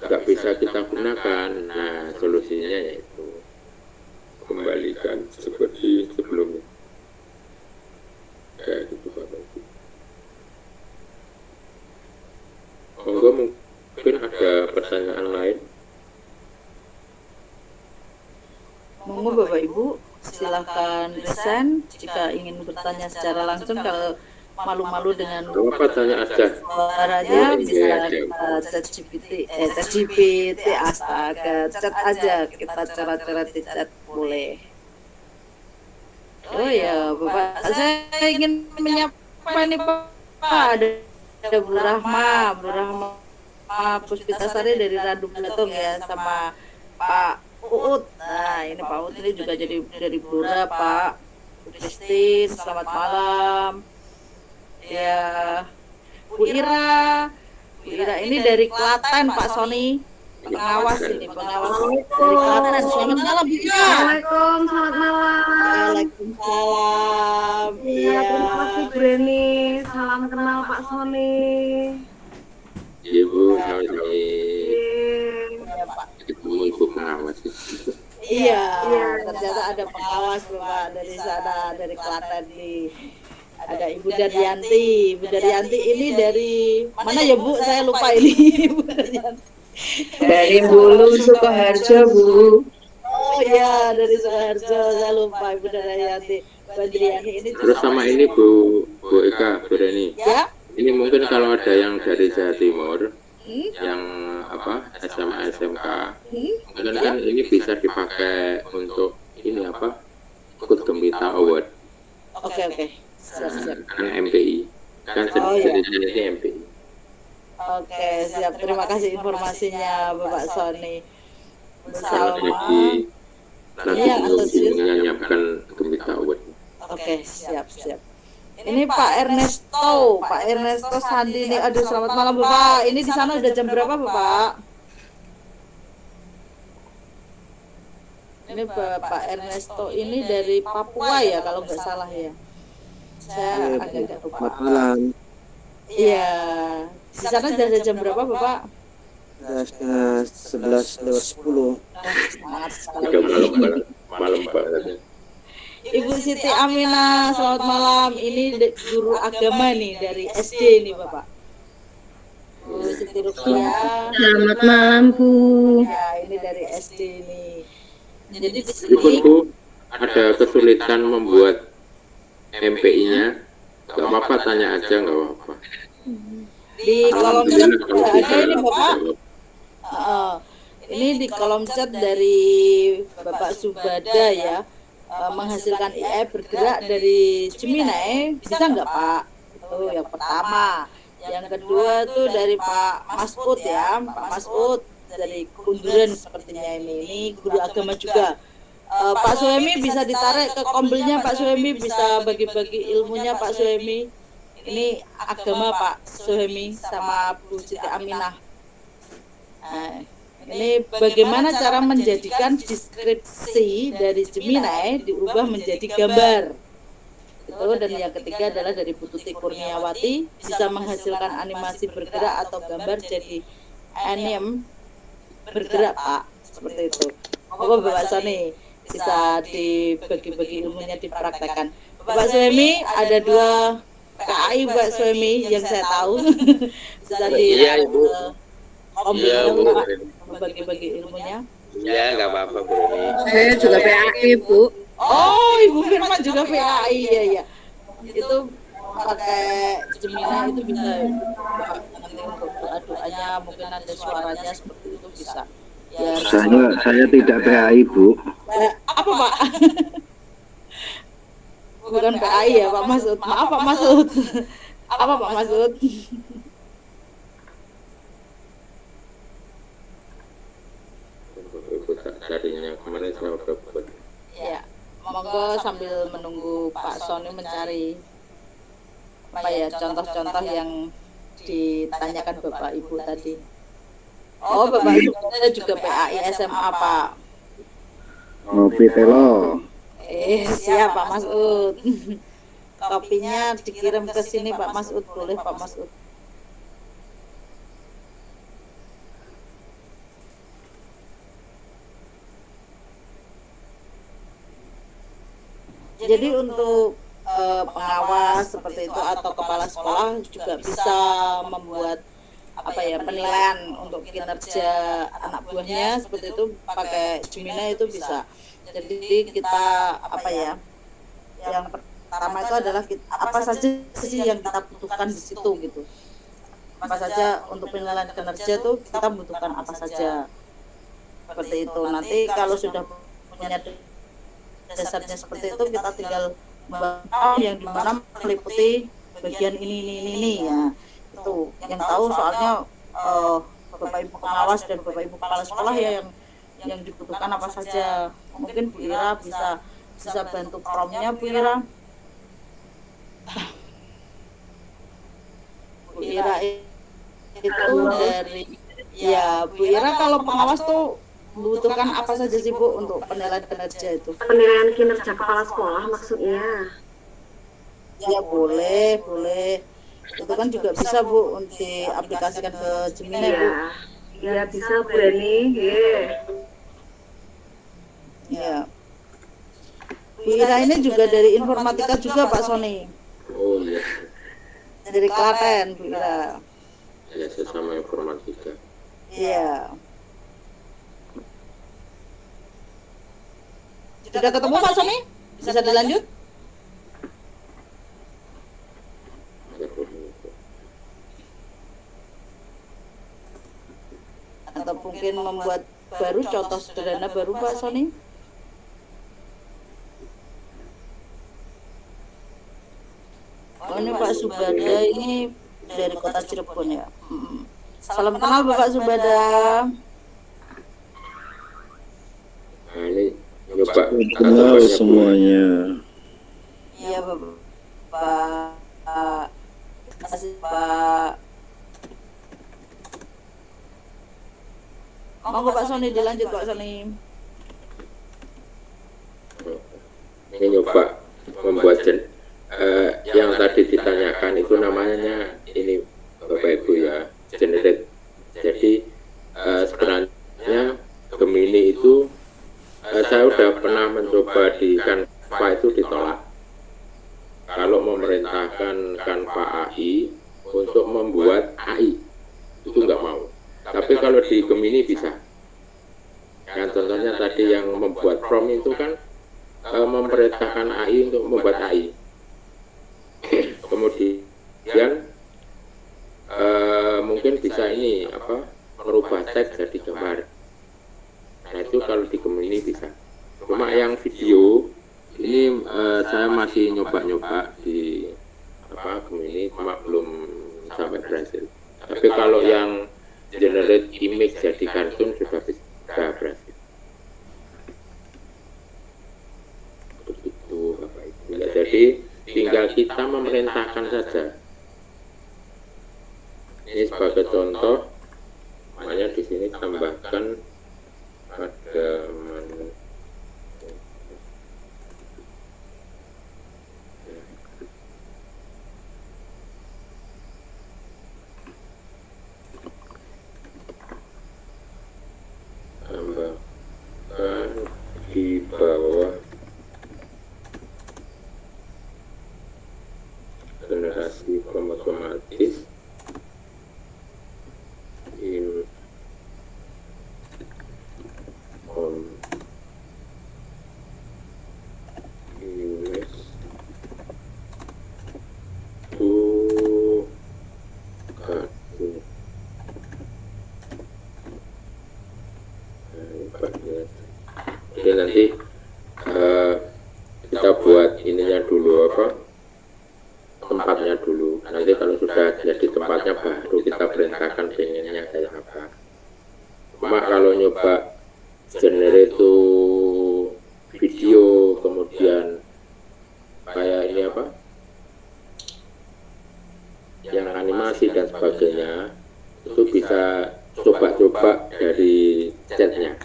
[SPEAKER 3] nggak bisa kita gunakan, nah solusinya yaitu kembalikan seperti sebelumnya. Kayak gitu Bapak Ibu. Monggo mungkin ada pertanyaan lain.
[SPEAKER 1] Monggo Bapak Ibu, silakan present jika ingin bertanya secara langsung. Kalau malu-malu dengan
[SPEAKER 3] Gak apa tanya aja.
[SPEAKER 1] suaranya,
[SPEAKER 3] Oh,
[SPEAKER 1] bisa
[SPEAKER 3] iya, iya.
[SPEAKER 1] kita chat GPT, astaga, chat aja, kita cara-cara di chat boleh. Oh ya, Bapak, saya ingin menyapa nih Pak, ada Bu Rahma Puspitasari dari Randu Belatung ya, sama Pak Uut. Nah, ini Pak Uut ini juga jadi dari Blora, Pak. Bu Christine, selamat malam. Ya, Bu Ira. Bu Ira ini dari Klaten, Pak Sony. Pengawas ini, pengawas dari Klaten. Selamat malam, Bu Ira.
[SPEAKER 5] Assalamualaikum, selamat malam.
[SPEAKER 1] Waalaikumsalam.
[SPEAKER 5] Iya, terima kasih Bu Reni. Salam kenal Pak Sony.
[SPEAKER 3] Iya Bu, sama-sama.
[SPEAKER 1] Ya, Pak.
[SPEAKER 3] Ketemu Ibu pengawas.
[SPEAKER 1] Iya, ternyata ada pengawas Bapak dari sana, dari Klaten nih. Ada Ibu Daryanti. Ibu Daryanti ini dari mana ya Bu? Saya lupa ini. Ibu Daryanti.
[SPEAKER 6] Dari Bulu Sukoharjo, Bu.
[SPEAKER 1] Oh iya, dari Sukoharjo. Saya lupa Ibu Daryanti. Bu Daryanti ini
[SPEAKER 3] Terus sama ini Bu Eka, Bu Reni.
[SPEAKER 1] ya?
[SPEAKER 3] Ini mungkin kalau ada yang dari Jawa Timur, yang apa SMA SMK, mungkin kan ini bisa dipakai untuk ini apa ikut Gembita Award
[SPEAKER 1] Oke. Siap.
[SPEAKER 3] kan MPI kan
[SPEAKER 1] Oh, iya.
[SPEAKER 3] jenisnya MPI.
[SPEAKER 1] Oke, siap. Terima kasih informasinya Bapak Sony.
[SPEAKER 3] Kalau
[SPEAKER 1] Bersama.
[SPEAKER 3] lagi
[SPEAKER 1] Iya,
[SPEAKER 3] belum
[SPEAKER 1] antusias.
[SPEAKER 3] menyiapkan Gembita Award.
[SPEAKER 1] Oke, siap. Ini Pak Ernesto Sandi nih. Aduh, selamat malam Bapak. Ini di sana udah jam berapa Bapak? Ini Bapak Ernesto ini dari Papua ya kalau nggak salah ya. Saya agak lupa.
[SPEAKER 7] Malam,
[SPEAKER 1] Iya. Di sana udah jam berapa Bapak?
[SPEAKER 7] sudah 11:10.
[SPEAKER 1] Semangat sekali.
[SPEAKER 3] Juga malam banget.
[SPEAKER 1] Ibu Siti Aminah, selamat malam. Ini guru agama nih dari SD nih Bapak. Bu Siti Rukia.
[SPEAKER 6] Selamat malam, Bu.
[SPEAKER 1] Ya, ini dari SD nih. Jadi di
[SPEAKER 3] Meskipun
[SPEAKER 1] sini
[SPEAKER 3] Bu ada kesulitan membuat MPI-nya, nggak apa-apa tanya aja nggak apa-apa.
[SPEAKER 1] di kolom chat
[SPEAKER 3] Alhamdulillah kalau
[SPEAKER 1] ada
[SPEAKER 3] bisa
[SPEAKER 1] ini Bapak.
[SPEAKER 3] jawab.
[SPEAKER 1] Ini di kolom chat dari Bapak Subada ya, menghasilkan AI bergerak dari Cimine, bisa nggak Pak? Itu yang pertama. Yang kedua tuh dari Pak Masud ya, Pak Masud dari Kunduran sepertinya ini guru agama juga. Pak Suhemi bisa ditarik ke kombelnya Pak Suhemi, bisa bagi-bagi ilmunya Pak Suhemi. Ini agama Pak Suhemi sama Bu Siti Aminah. Nah, ini bagaimana cara menjadikan deskripsi dari Gemini diubah menjadi gambar. Itu, dan yang ketiga adalah dari Bu Tuti Kurniawati, bisa menghasilkan animasi bergerak atau gambar jadi anime bergerak Pak, seperti itu. Bapak Bapak Sony bisa dibagi-bagi ilmunya, dipraktekkan. Bapak Suhemi ada 2 PAI Bapak Suhemi yang saya tahu. Bisa di
[SPEAKER 8] Iya, Ibu.
[SPEAKER 1] Iya,
[SPEAKER 8] Bu.
[SPEAKER 1] bagi-bagi ilmunya.
[SPEAKER 8] Ya, nggak apa-apa, Bu.
[SPEAKER 6] Saya juga PAI, Bu.
[SPEAKER 1] Oh, Ibu Firman juga PAI ya. Itu pakai Gemini itu bisa nanti untuk doa-doanya, mungkin ada suaranya seperti itu bisa. Ya,
[SPEAKER 7] Saya tidak PAI, Bu.
[SPEAKER 1] apa Pak? Bukan PAI ya Pak Masud. Maaf Pak Masud. Apa Pak Masud?
[SPEAKER 3] Darinya kemarin saya udah buat.
[SPEAKER 1] Ya, monggo sambil menunggu Pak Sony mencari apa ya contoh-contoh yang ditanyakan Bapak Ibu tadi. Oh, Bapak Ibu saya juga PAI SMA Pak.
[SPEAKER 7] Ngopi telo.
[SPEAKER 1] Siap Pak Masud. Kopinya dikirim ke sini Pak Masud, boleh Pak Masud. Jadi untuk pengawas seperti itu atau kepala sekolah juga bisa membuat apa ya penilaian untuk kinerja anak buahnya seperti itu pakai Gemini itu bisa. Jadi kita apa ya yang pertama pertama itu adalah apa saja sih yang kita butuhkan di situ gitu. Apa saja untuk penilaian kinerja tuh kita butuhkan apa saja. Seperti itu. Nanti kalau sudah punya dasarnya seperti itu, kita tinggal membangun yang dimana meliputi bagian ini ya. Itu yang tahu soalnya Bapak Ibu pengawas dan Bapak Ibu kepala sekolah ya yang dibutuhkan apa saja. Mungkin Bu Ira bisa bantu promnya Bu Ira. Bu Ira itu dari ya Bu Ira kalau pengawas tuh membutuhkan apa saja sih Bu untuk penilaian kinerja itu?
[SPEAKER 5] Penilaian kinerja kepala sekolah maksudnya.
[SPEAKER 1] Ya boleh. Itu kan juga bisa Bu untuk diaplikasikan ke Gemini Bu.
[SPEAKER 5] Iya bisa Bu Reni.
[SPEAKER 1] Ya. Bu Ira ini juga dari informatika juga Pak Sony.
[SPEAKER 3] Oh iya,
[SPEAKER 1] Dari Klaten Bu Ira.
[SPEAKER 3] ya sesama informatika.
[SPEAKER 1] Iya. Sudah ketemu Pak Sony? Bisa dilanjut? Atau mungkin membuat baru contoh sederhana baru Pak Sony? Oh ini Pak Subada ini dari kota Cirebon ya. Salam kenal Bapak Subada.
[SPEAKER 3] Nah ini nyoba
[SPEAKER 7] Kenal semuanya.
[SPEAKER 1] Iya Bapak. Terima kasih Pak. Monggo Pak Sony dilanjut Pak Sony.
[SPEAKER 3] ini nyoba membuat yang tadi ditanyakan itu namanya ini Bapak Ibu ya, generate. Jadi sebenarnya Gemini itu saya udah pernah mencoba di Canva itu ditolak. Kalau memerintahkan Canva AI untuk membuat AI itu nggak mau. Tapi kalau di Gemini bisa. Kan contohnya tadi yang membuat prompt itu kan memerintahkan AI untuk membuat AI. Kemudian mungkin bisa ini apa merubah teks jadi gambar. Nah itu kalau di Gemini bisa. Cuma yang video ini saya masih nyoba-nyoba di apa Gemini, cuma belum sampai berhasil. Tapi kalau yang generate image jadi kartun sudah bisa berhasil. Begitu Bapak Ibu. Ya, jadi tinggal kita memerintahkan saja. Ini sebagai contoh, makanya di sini tambahkan ada tambahkan di bawah generasi otomatis in on image to kartu. Jadi nanti kita buat ininya dulu apa tempatnya dulu. Nanti kalau sudah jadi tempatnya baru kita perintahkan pengennya kayak apa. Cuma kalau nyoba generate itu video kemudian kayak ini apa yang animasi dan sebagainya itu bisa coba-coba dari chatnya.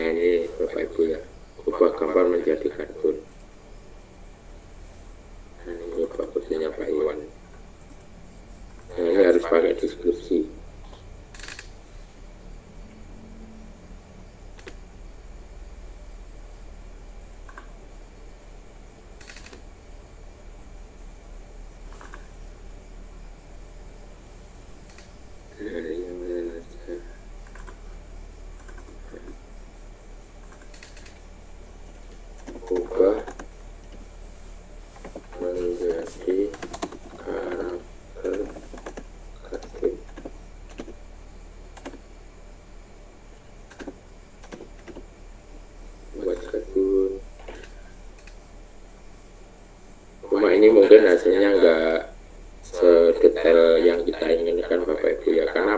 [SPEAKER 3] Nah ini Bapak Ibu ya, ubah gambar menjadi kartun. Nah ini bagusnya Pak Iwan. Nah ini harus pakai deskripsi.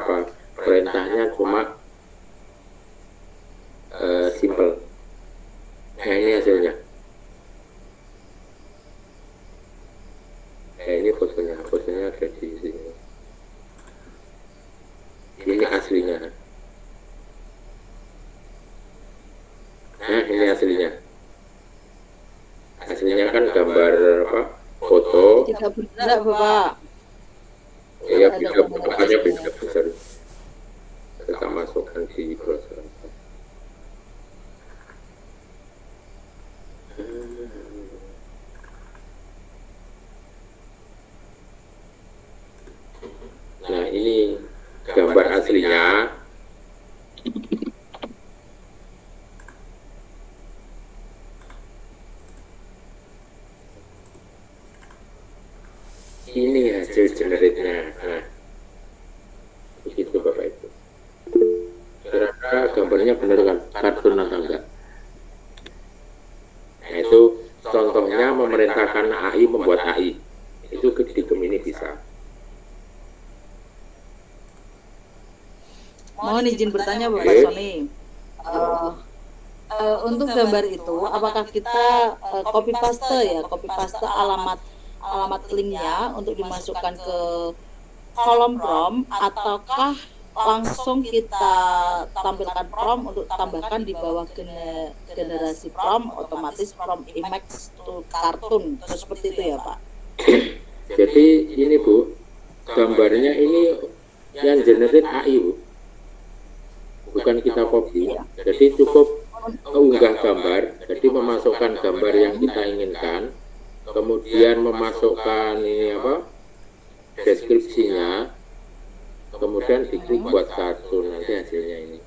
[SPEAKER 3] apa? Perintahnya cuma simple. Nah, ini hasilnya. Nah, ini fotonya ada di sini. Ini aslinya. Nah, ini aslinya. Aslinya kan gambar apa? Foto.
[SPEAKER 1] Tidak bergerak, Bapak.
[SPEAKER 3] Ya, beda, makanya beda besar. Kita masukkan di browser. Nah, ini gambar aslinya. Ini hasil generate-nya. Nah, begitu Bapak Ibu. Kira-kira gambarnya benar kan? Kartun atau enggak? Nah, itu contohnya memerintahkan AI membuat AI. Itu di Gemini bisa.
[SPEAKER 1] Mohon izin bertanya Bapak Sony. Untuk gambar itu, apakah kita copy paste alamat linknya untuk dimasukkan ke kolom prompt, ataukah langsung kita tampilkan prompt untuk tambahkan di bawah generasi prompt otomatis prompt image to kartun seperti itu ya Pak?
[SPEAKER 3] Jadi ini Bu, gambarnya ini yang generate AI Bu, bukan kita copy. Jadi cukup unggah gambar, jadi memasukkan gambar yang kita inginkan, kemudian memasukkan ini apa, deskripsinya, kemudian diklik buat kartun, nanti hasilnya ini.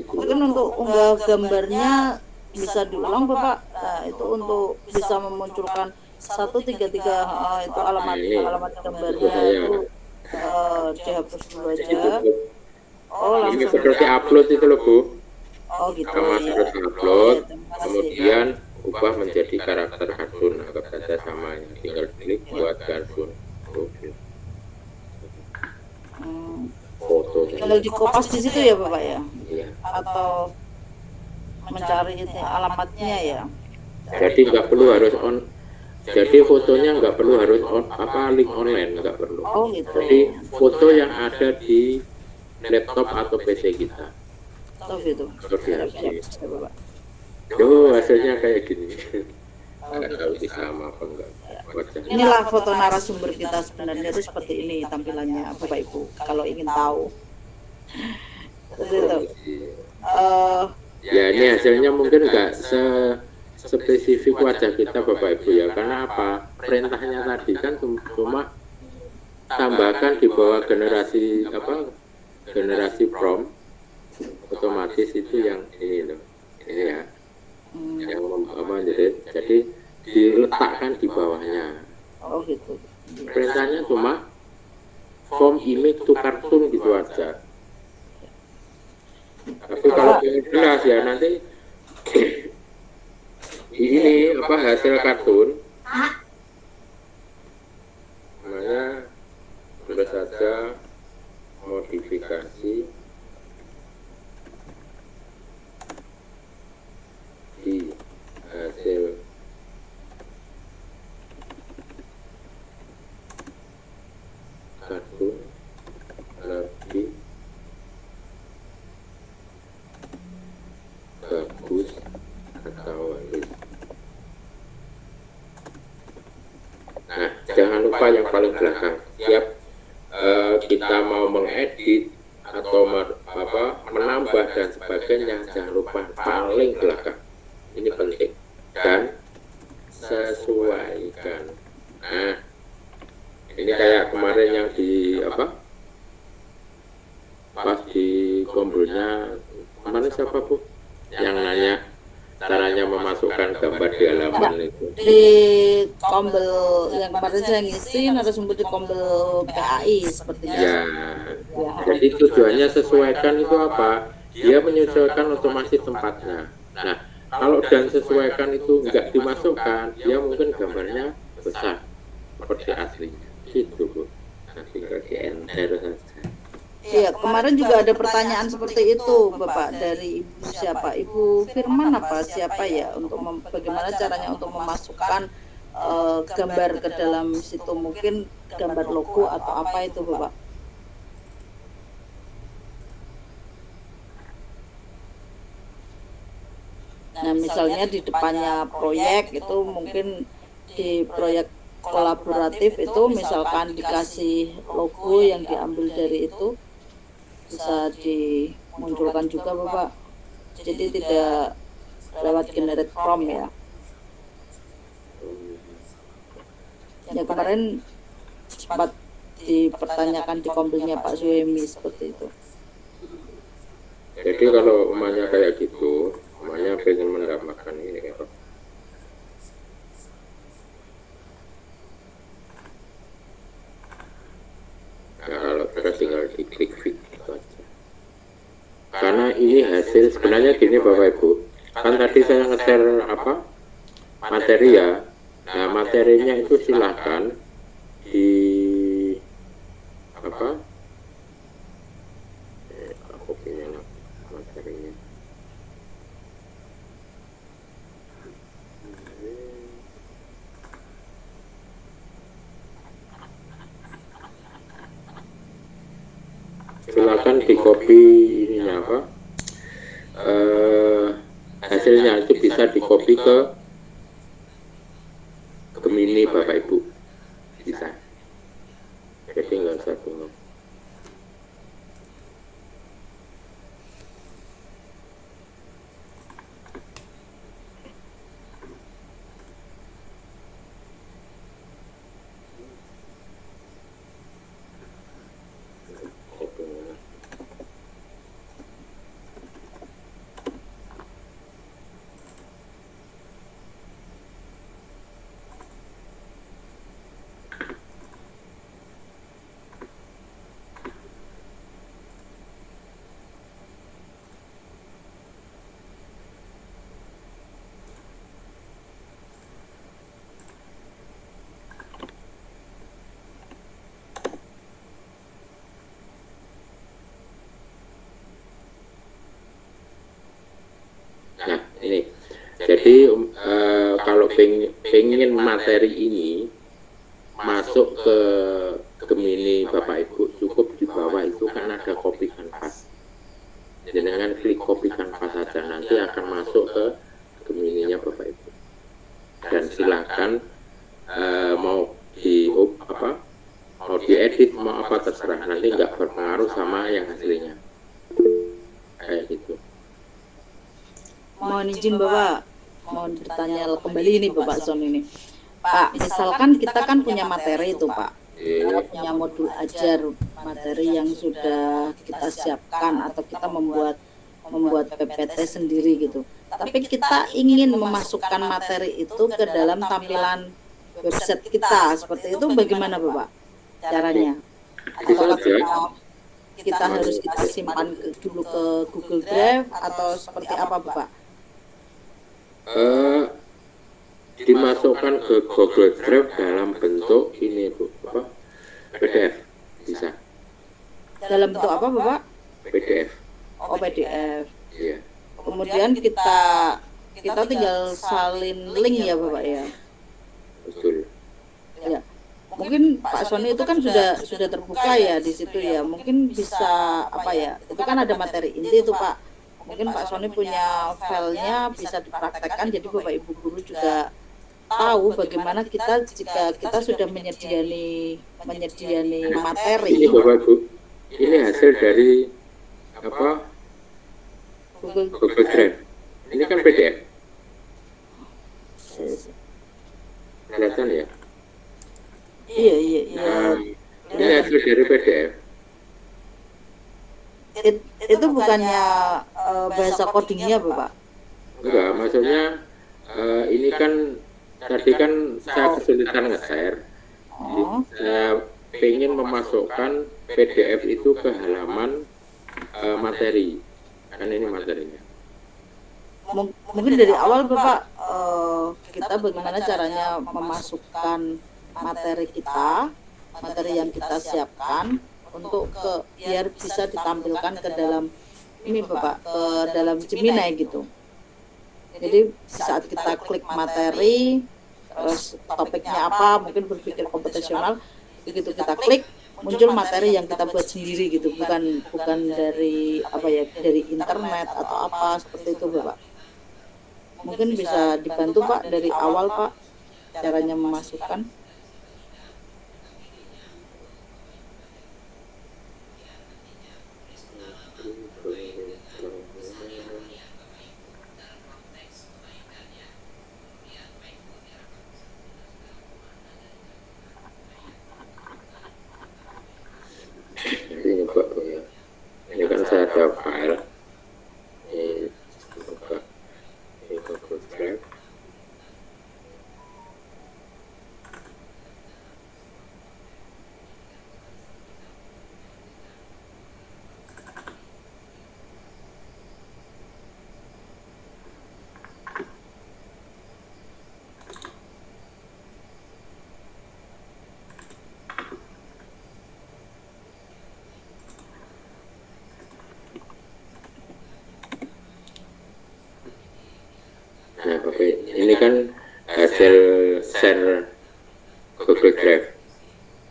[SPEAKER 1] Mungkin untuk unggah gambarnya bisa diulang Bapak. Nah, itu untuk bisa memunculkan 133 itu alamat gambarnya itu dihapus dulu aja. Oh,
[SPEAKER 3] Ini
[SPEAKER 1] langsung.
[SPEAKER 3] seperti upload itu loh Bu.
[SPEAKER 1] Oh gitu.
[SPEAKER 3] Sama
[SPEAKER 1] Iya.
[SPEAKER 3] terus upload,
[SPEAKER 1] Terima kasih.
[SPEAKER 3] kemudian ubah menjadi karakter kartun, anggap saja sama, tinggal klik buat kartun. Oke. Foto.
[SPEAKER 1] Tinggal dikopas di situ ya Bapak ya?
[SPEAKER 3] Iya.
[SPEAKER 1] Atau mencari ini alamatnya ya?
[SPEAKER 3] Jadi nggak perlu harus on. Jadi fotonya nggak perlu harus link online, nggak perlu.
[SPEAKER 1] Oh gitu.
[SPEAKER 3] Jadi foto yang ada di laptop atau PC kita.
[SPEAKER 1] Oh gitu.
[SPEAKER 3] Seperti
[SPEAKER 1] Siap,
[SPEAKER 3] ini.
[SPEAKER 1] siap, Bapak.
[SPEAKER 3] Yo, hasilnya kayak gini. Nggak tahu sih sama apa enggak. Wajahnya.
[SPEAKER 1] Inilah foto narasumber kita sebenarnya itu seperti ini tampilannya Bapak Ibu kalau ingin tahu. Seperti itu.
[SPEAKER 3] Ya, ini hasilnya mungkin nggak spesifik wajah kita Bapak Ibu ya, karena apa? Perintahnya tadi kan cuma tambahkan di bawah generasi apa? Generasi prompt otomatis itu yang ini loh. Ini ya. Yang apa jadi diletakkan di bawahnya.
[SPEAKER 1] Oh gitu.
[SPEAKER 3] Perintahnya cuma form image to kartun gitu aja. Tapi kalau ingin jelas ya nanti ini apa hasil kartun, namanya boleh saja modifikasi di hasil kartun lebih bagus atau halus. Nah, jangan lupa yang paling belakang. Tiap kita mau mengedit atau menambah dan sebagainya, jangan lupa paling belakang. Ini penting. Dan sesuaikan. Nah, ini kayak kemarin yang di pas di kombolnya kemarin siapa Bu? Yang nanya caranya memasukkan gambar di halaman itu.
[SPEAKER 1] Di kombel yang kemarin saya ngisi narasumber di kombel PAI sepertinya.
[SPEAKER 3] Ya, jadi tujuannya sesuaikan itu apa? Dia menyesuaikan otomatis tempatnya. Nah, kalau dan sesuaikan itu enggak dimasukkan, dia mungkin gambarnya besar seperti aslinya. Gitu Bu. Nah, tinggal di enter saja.
[SPEAKER 1] Iya, kemarin juga ada pertanyaan seperti itu, Bapak, dari Ibu siapa? Ibu Firman apa siapa ya, untuk bagaimana caranya untuk memasukkan gambar ke dalam situ, mungkin gambar logo atau apa itu, Bapak? Nah, misalnya di depannya proyek itu mungkin di proyek kolaboratif itu misalkan dikasih logo yang diambil dari itu bisa dimunculkan juga, Bapak. Jadi tidak lewat generate prompt ya. Ya kemarin sempat dipertanyakan di kombilnya Pak Suemi seperti itu.
[SPEAKER 3] Jadi kalau umumnya kayak gitu, umumnya pengen mendapatkan ini apa? Nah, kalau kita tinggal diklik fit gitu aja. Karena ini hasil sebenarnya gini Bapak Ibu, kan tadi saya nge-share apa materi ya. Nah materinya itu silahkan di apa? Aku punya materinya. Silakan di copy ininya apa? Hasilnya itu bisa di copy ke Gemini Bapak Ibu, bisa. Jadi nggak usah bingung. Nah ini, jadi kalau pengen materi ini masuk ke Gemini Bapak Ibu, cukup di bawah itu kan ada copy canvas. Dengan klik copy canvas saja nanti akan masuk ke Gemininya Bapak Ibu. Dan silakan mau di apa, mau diedit mau apa terserah, nanti nggak berpengaruh sama yang hasilnya. Kayak gitu.
[SPEAKER 1] Mohon izin Bapak, mohon bertanya kembali ini Bapak Son ini. Pak, misalkan kita kan punya materi itu Pak, kita punya modul ajar materi yang sudah kita siapkan atau kita membuat PPT sendiri gitu. Tapi kita ingin memasukkan materi itu ke dalam tampilan website kita, seperti itu bagaimana Bapak caranya? Atau kita harus kita simpan dulu ke Google Drive atau seperti apa Bapak?
[SPEAKER 3] Dimasukkan ke Google Drive dalam bentuk ini Bu, apa? PDF bisa.
[SPEAKER 1] Dalam bentuk apa Bapak?
[SPEAKER 3] PDF.
[SPEAKER 1] Oh PDF.
[SPEAKER 3] Iya.
[SPEAKER 1] Kemudian kita tinggal salin link ya Bapak ya.
[SPEAKER 3] Betul.
[SPEAKER 1] Ya. Mungkin Pak Sony itu kan sudah terbuka ya di situ ya. Mungkin bisa apa ya? Itu kan ada materi inti itu Pak. Mungkin Pak Sony punya filenya bisa dipraktekkan, jadi Bapak Ibu guru juga tahu bagaimana kita jika kita sudah menyediani materi.
[SPEAKER 3] Ini Bapak Ibu, ini hasil dari apa? Google Drive. Ini kan PDF. Kelihatan ya?
[SPEAKER 1] Iya.
[SPEAKER 3] Nah, ini hasil dari PDF.
[SPEAKER 1] Itu bukannya bahasa codingnya Bapak?
[SPEAKER 3] Enggak, maksudnya ini kan tadi kan saya kesulitan nge-share. Saya pengen memasukkan PDF itu ke halaman materi. Kan ini materinya.
[SPEAKER 1] Mungkin dari awal Bapak kita bagaimana caranya memasukkan materi yang kita siapkan ke untuk biar bisa ditampilkan ke dalam ini Bapak, ke dalam Gemini gitu. Jadi saat kita klik materi, terus topiknya apa, mungkin berpikir komputasional, begitu kita klik muncul materi yang kita buat sendiri gitu, bukan dari apa ya, dari internet atau apa seperti itu Bapak. Mungkin bisa dibantu Pak dari awal Pak caranya memasukkan.
[SPEAKER 3] Ini Pak ya. Ini kan saya ada file. Ini buka ini Google Drive. Nah, Bapak, ini kan hasil share Google Drive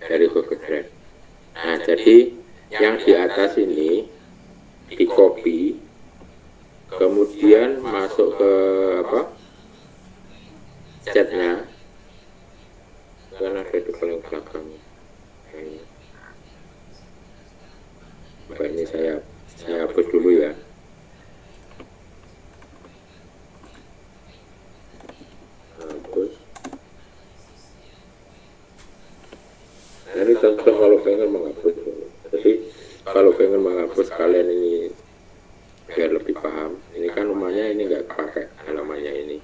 [SPEAKER 3] dari Google Drive. Nah, jadi yang di atas ini di copy, kemudian masuk ke apa? Chatnya, kan ada di paling belakang. Nah, ini. Bapak, ini saya hapus dulu ya. Hapus. Nah, ini contoh kalau pengen menghapus. Jadi kalau pengen menghapus kalian ini biar lebih paham. Ini kan umumnya ini nggak pakai halamannya ini.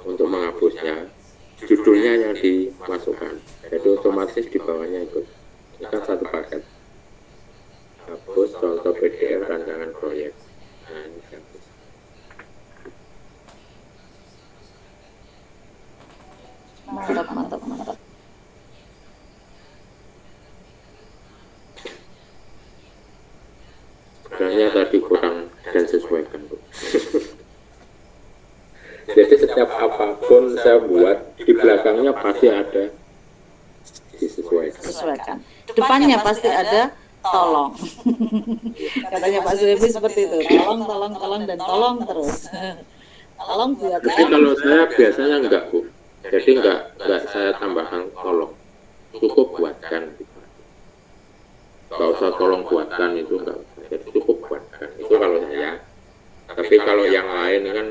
[SPEAKER 3] Untuk menghapusnya, judulnya yang dimasukkan. Jadi otomatis di bawahnya ikut. Ini kan satu paket. Hapus contoh PDF rancangan proyek. Nah, ini hapus.
[SPEAKER 1] Mantap.
[SPEAKER 3] Sebenarnya tadi kurang dan sesuaikan Bu. Jadi setiap apapun saya buat di belakangnya pasti ada disesuaikan.
[SPEAKER 1] Depannya pasti ada tolong. Katanya Pak Sulebi seperti itu. Tolong dan tolong terus. Tolong buat.
[SPEAKER 3] Tapi kalau saya biasanya enggak Bu. Jadi enggak saya tambahkan tolong. Cukup buatkan. Enggak usah tolong buatkan itu enggak. Jadi cukup buatkan. Itu kalau saya. Tapi kalau yang lain kan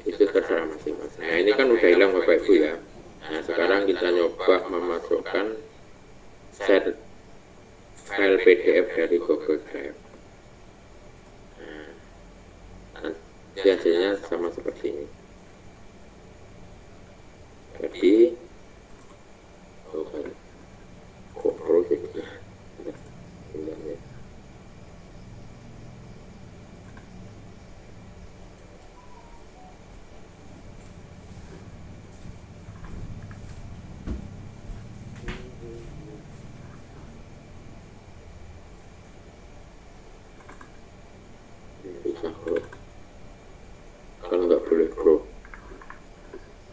[SPEAKER 3] itu terserah masing-masing. Nah, ini kan udah hilang Bapak Ibu ya. Nah, sekarang kita nyoba memasukkan set file PDF dari Google Drive. Nah, hasilnya sama seperti ini. Jadi GoPro gitu. Indahnya. Bisa bro. Kalau nggak boleh bro.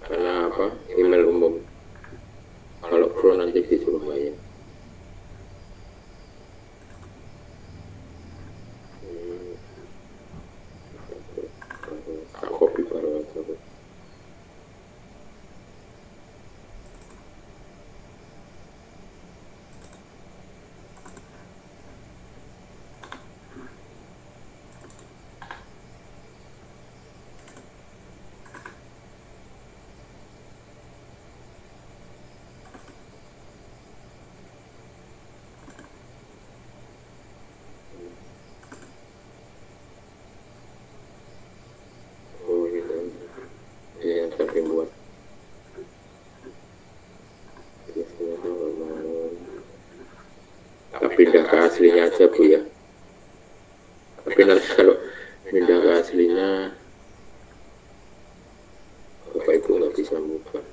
[SPEAKER 3] Karena apa? Email umum. Kalau bro nanti disuruh bayar. Tak kopi baru aja bro. Oh gitu. Ini yang tadi buat. Kita pindah ke aslinya aja Bu ya. Tapi nanti kalau pindah ke aslinya Bapak Ibu nggak bisa mengubah.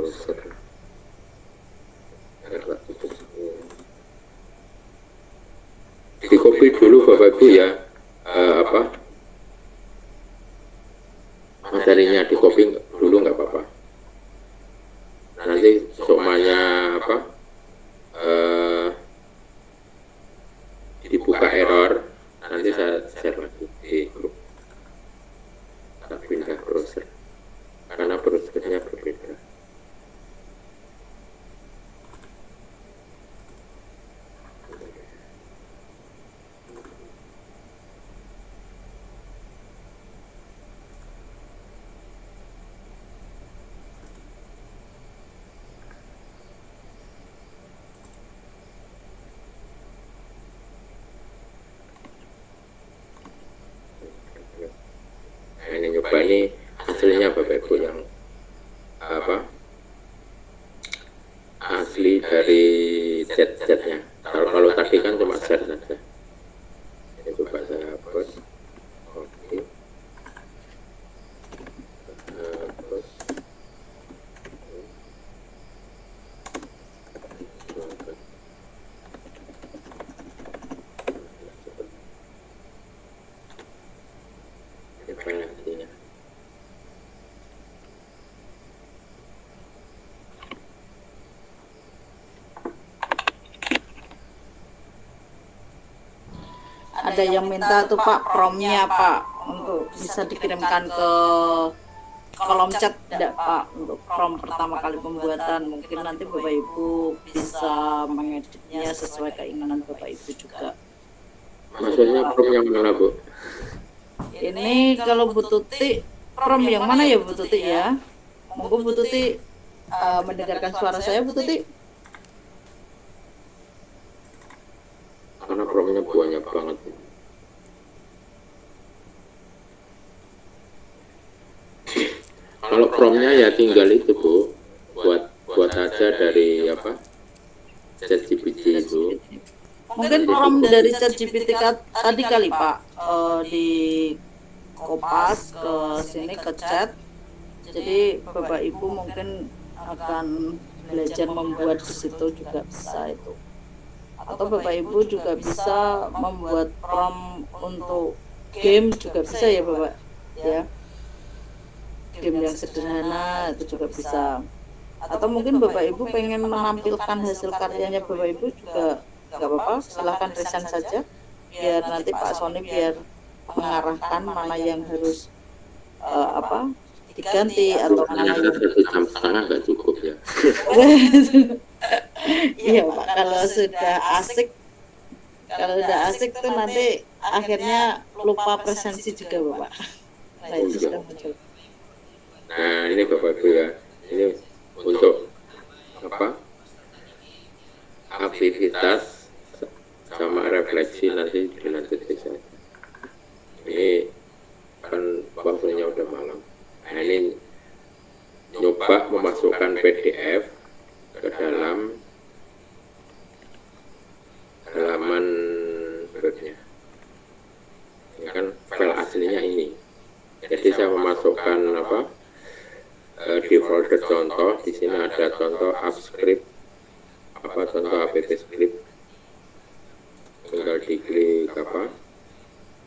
[SPEAKER 3] browser. Di copy dulu Bapak Ibu ya, materinya di copy dulu nggak apa-apa. Nanti semuanya dibuka error, nanti saya share lagi di grup. Saya pindah browser karena browsernya berbeda. Nah, ini nyoba ini hasilnya Bapak Ibu yang asli dari chat-chatnya. Kalau tadi kan cuma share saja. Ini coba saya hapus. Oke. Hapus. Ini file aslinya.
[SPEAKER 1] Ada yang minta tuh Pak promnya Pak untuk bisa dikirimkan ke kolom chat enggak Pak, untuk prom pertama kali pembuatan. Mungkin nanti Bapak Ibu bisa mengeditnya sesuai keinginan Bapak Ibu juga.
[SPEAKER 3] Maksudnya prom yang mana Bu?
[SPEAKER 1] Ini kalau Bu Tuti prom yang mana ya Bu Tuti ya? Monggo Bu Tuti mendengarkan suara saya Bu Tuti.
[SPEAKER 3] Karena promnya banyak banget. Kalau promnya ya tinggal itu Bu, buat aja dari ChatGPT itu.
[SPEAKER 1] Mungkin prom dari ChatGPT tadi kali Pak, di kopas ke sini ke chat. Jadi Bapak Ibu mungkin akan belajar membuat di situ juga bisa itu. Atau Bapak Ibu juga bisa membuat prom untuk game juga bisa ya Bapak ya. Game yang sederhana itu juga bisa. Atau mungkin Bapak Ibu pengen menampilkan hasil karyanya Bapak Ibu juga nggak apa-apa, silahkan resign saja biar nanti Pak Sony biar mengarahkan mana yang harus diganti atau mana yang
[SPEAKER 3] 1,5 jam nggak cukup ya.
[SPEAKER 1] Iya Pak, kalau sudah asik tuh nanti akhirnya lupa presensi juga Bapak. Nah itu sudah muncul.
[SPEAKER 3] Nah ini Bapak Ibu ya, ini untuk aktivitas sama refleksi nanti dilanjut bisa. Ini kan waktunya udah malam. Nah ini nyoba memasukkan PDF ke dalam halaman webnya. Ini kan file aslinya ini. Jadi saya memasukkan di folder contoh. Di sini ada contoh app script, contoh app script. Tinggal diklik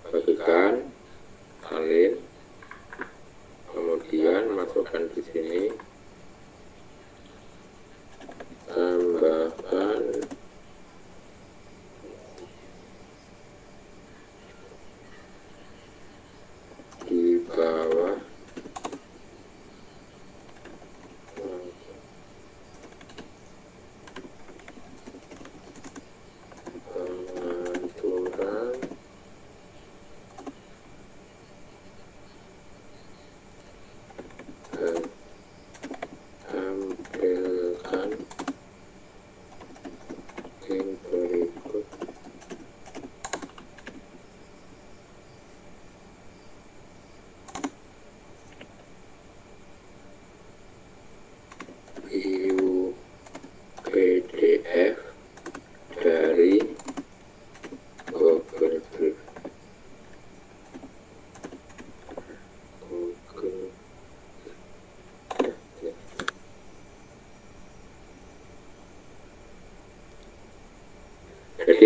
[SPEAKER 3] bagikan, salin, kemudian masukkan di sini, tambahkan di bawah pengaturan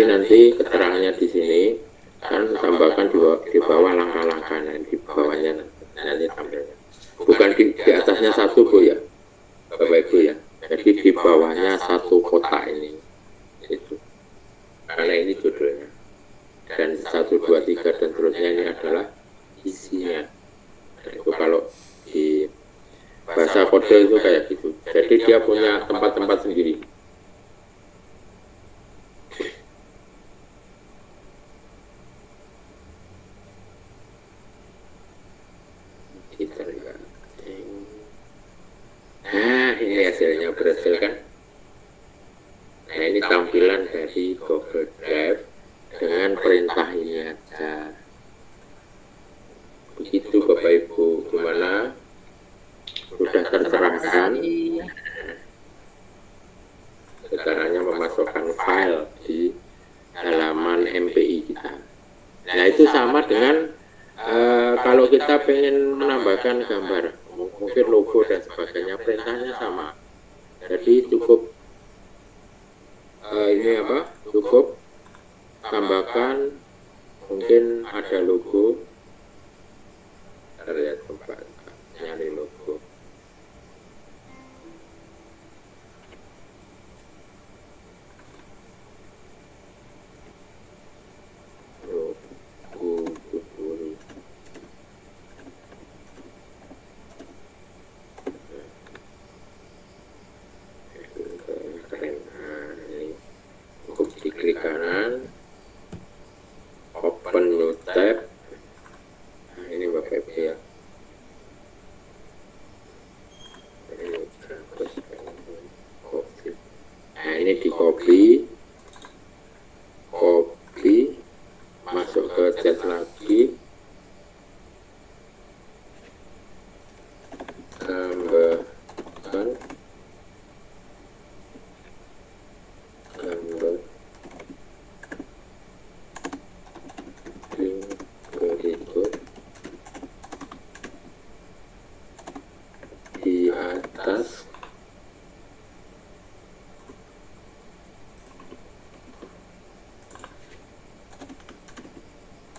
[SPEAKER 3] nanti keterangannya di sini kan tambahkan di bawah langkah-langkah, di bawahnya nanti tampilnya. Bukan di atasnya satu Bu ya, Bapak Ibu ya. Jadi di bawahnya satu kotak ini. Itu. Karena ini judulnya. Dan 1, 2, 3 dan seterusnya ini adalah isinya. Nah, itu kalau di bahasa kode itu kayak gitu. Jadi dia punya tempat-tempat sendiri. Kita lihat. Nah, ini hasilnya berhasil kan? Nah, ini tampilan dari Google Drive dengan perintah ini aja. Begitu Bapak Ibu, gimana? Sudah tercerahkan? Caranya memasukkan file di halaman MPI kita. Nah, itu sama dengan kalau kita pengen menambahkan gambar, mungkin logo dan sebagainya, perintahnya sama. Jadi cukup cukup tambahkan, mungkin ada logo. Kita lihat coba nyari logo. Klik kanan, open new tab. Nah, ini Bapak Ibu ya. Nah, ini di copy, masuk ke chat lagi, tambahkan gambar berikut di atas.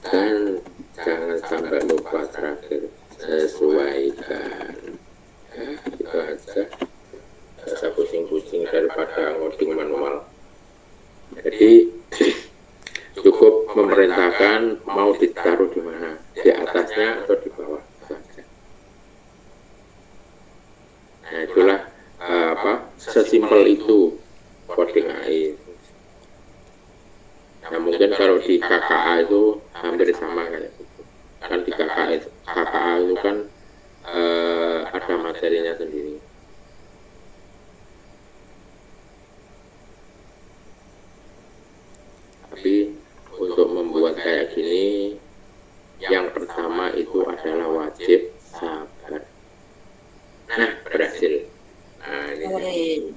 [SPEAKER 3] Dan jangan sampai lupa terakhir sesuaikan. Ya, gitu aja. Gak usah pusing-pusing daripada ngoding manual. Jadi cukup memerintahkan mau ditaruh di mana, di atasnya atau di bawah saja. Nah, itulah sesimpel itu coding AI. Nah, mungkin kalau di KKA itu hampir sama kayak gitu. Kan di KKA itu kan ada materinya sendiri. Tapi untuk membuat kayak gini, yang pertama itu adalah wajib sabar. Nah, berhasil. Nah, ini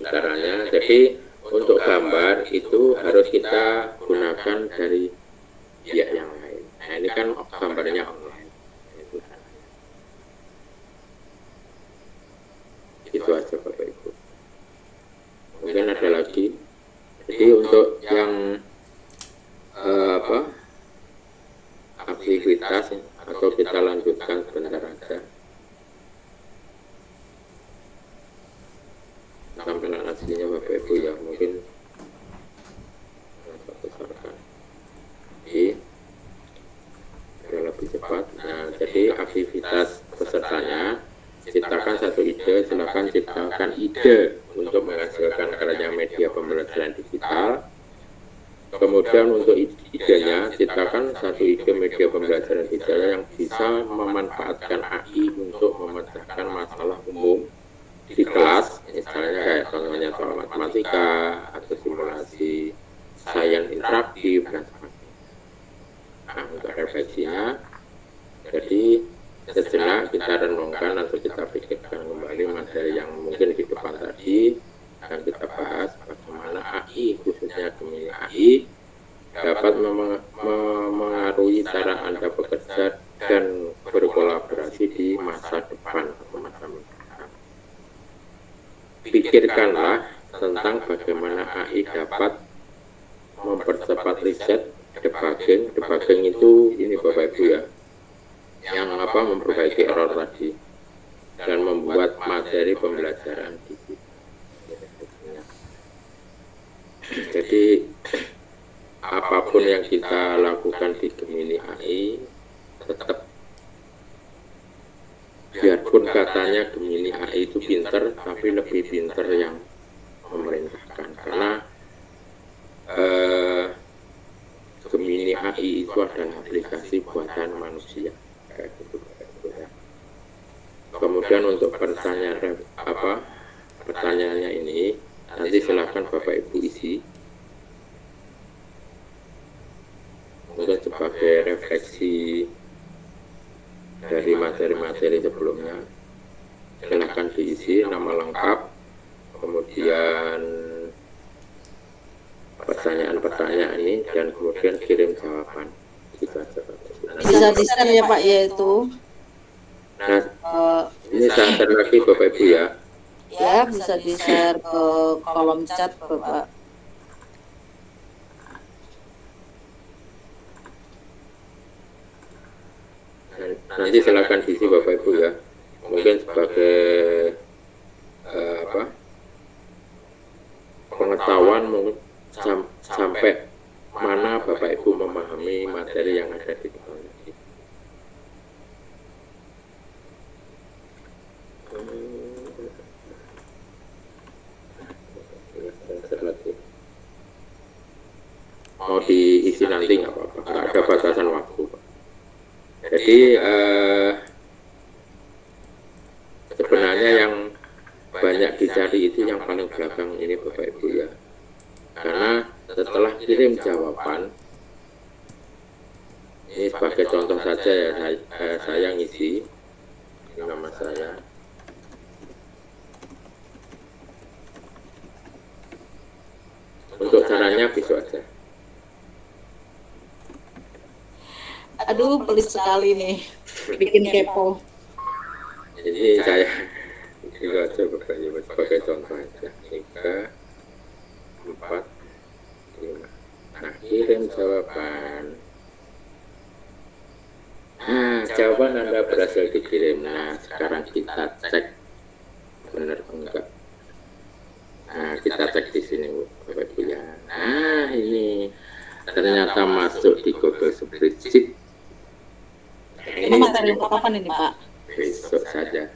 [SPEAKER 3] caranya. Jadi untuk gambar itu harus kita gunakan dari pihak yang lain. Nah, ini kan gambarnya online. Itu aja Bapak Ibu. Mungkin ada lagi. Jadi untuk yang aktivitas atau kita lanjutkan sebentar aja. Tampilan aslinya Bapak Ibu ya, mungkin besarkan. Biar lebih cepat. Nah, jadi aktivitas pesertanya ciptakan satu ide, silakan ciptakan ide untuk menghasilkan karya media pembelajaran digital. Kemudian untuk idenya ciptakan satu ide media pembelajaran digital yang bisa memanfaatkan AI untuk memecahkan masalah umum di kelas, misalnya kayak contohnya soal matematika atau simulasi sains interaktif dan sebagainya. Nah, untuk refleksinya, jadi sejenak kita renungkan atau kita pikirkan kembali materi yang mungkin di depan tadi, dan kita bahas bagaimana AI, khususnya Gemini AI, dapat memengaruhi cara Anda bekerja dan berkolaborasi di masa depan atau masa mendatang. Pikirkanlah tentang bagaimana AI dapat mempercepat riset debugging itu ini Bapak Ibu ya, yang memperbaiki error tadi dan membuat materi pembelajaran di situ. Jadi apapun yang kita lakukan di Gemini AI tetap, biarpun katanya Gemini AI itu pinter, tapi lebih pinter yang memerintahkan, karena Gemini AI itu adalah aplikasi buatan manusia. Kayak gitu. Kemudian untuk pertanyaannya ini nanti silakan Bapak Ibu isi mungkin sebagai refleksi dari materi-materi sebelumnya. Silakan diisi nama lengkap, kemudian pertanyaan-pertanyaan ini, dan kemudian kirim jawaban. Gitu aja, Bapak Ibu.
[SPEAKER 4] Bisa di-share ya Pak ya itu.
[SPEAKER 3] Nah, ini saya share lagi Bapak Ibu ya.
[SPEAKER 4] Ya, bisa di-share ke kolom chat Bapak.
[SPEAKER 3] Nanti silakan diisi Bapak Ibu ya. Mungkin sebagai pengetahuan mungkin sampai mana Bapak Ibu memahami materi yang ada di dalam ini. Mau diisi nanti nggak apa-apa, nggak ada batasan waktu. Jadi sebenarnya yang banyak dicari itu yang paling belakang ini Bapak Ibu ya, karena setelah kirim jawaban ini sebagai contoh saja ya, saya ngisi ini nama saya. Untuk caranya besok aja.
[SPEAKER 4] Aduh, pelit sekali nih. Bikin kepo.
[SPEAKER 3] Jadi saya itu aja Bapak Ibu sebagai contoh aja. 3, 4, 5. Nah, kirim jawaban. Nah, jawaban Anda berhasil dikirim. Nah, sekarang kita cek benar enggak. Nah, kita cek di sini Bapak Ibu ya. Nah, ini ternyata masuk di Google Spreadsheet.
[SPEAKER 4] Ini materi untuk kapan ini Pak?
[SPEAKER 3] Besok saja,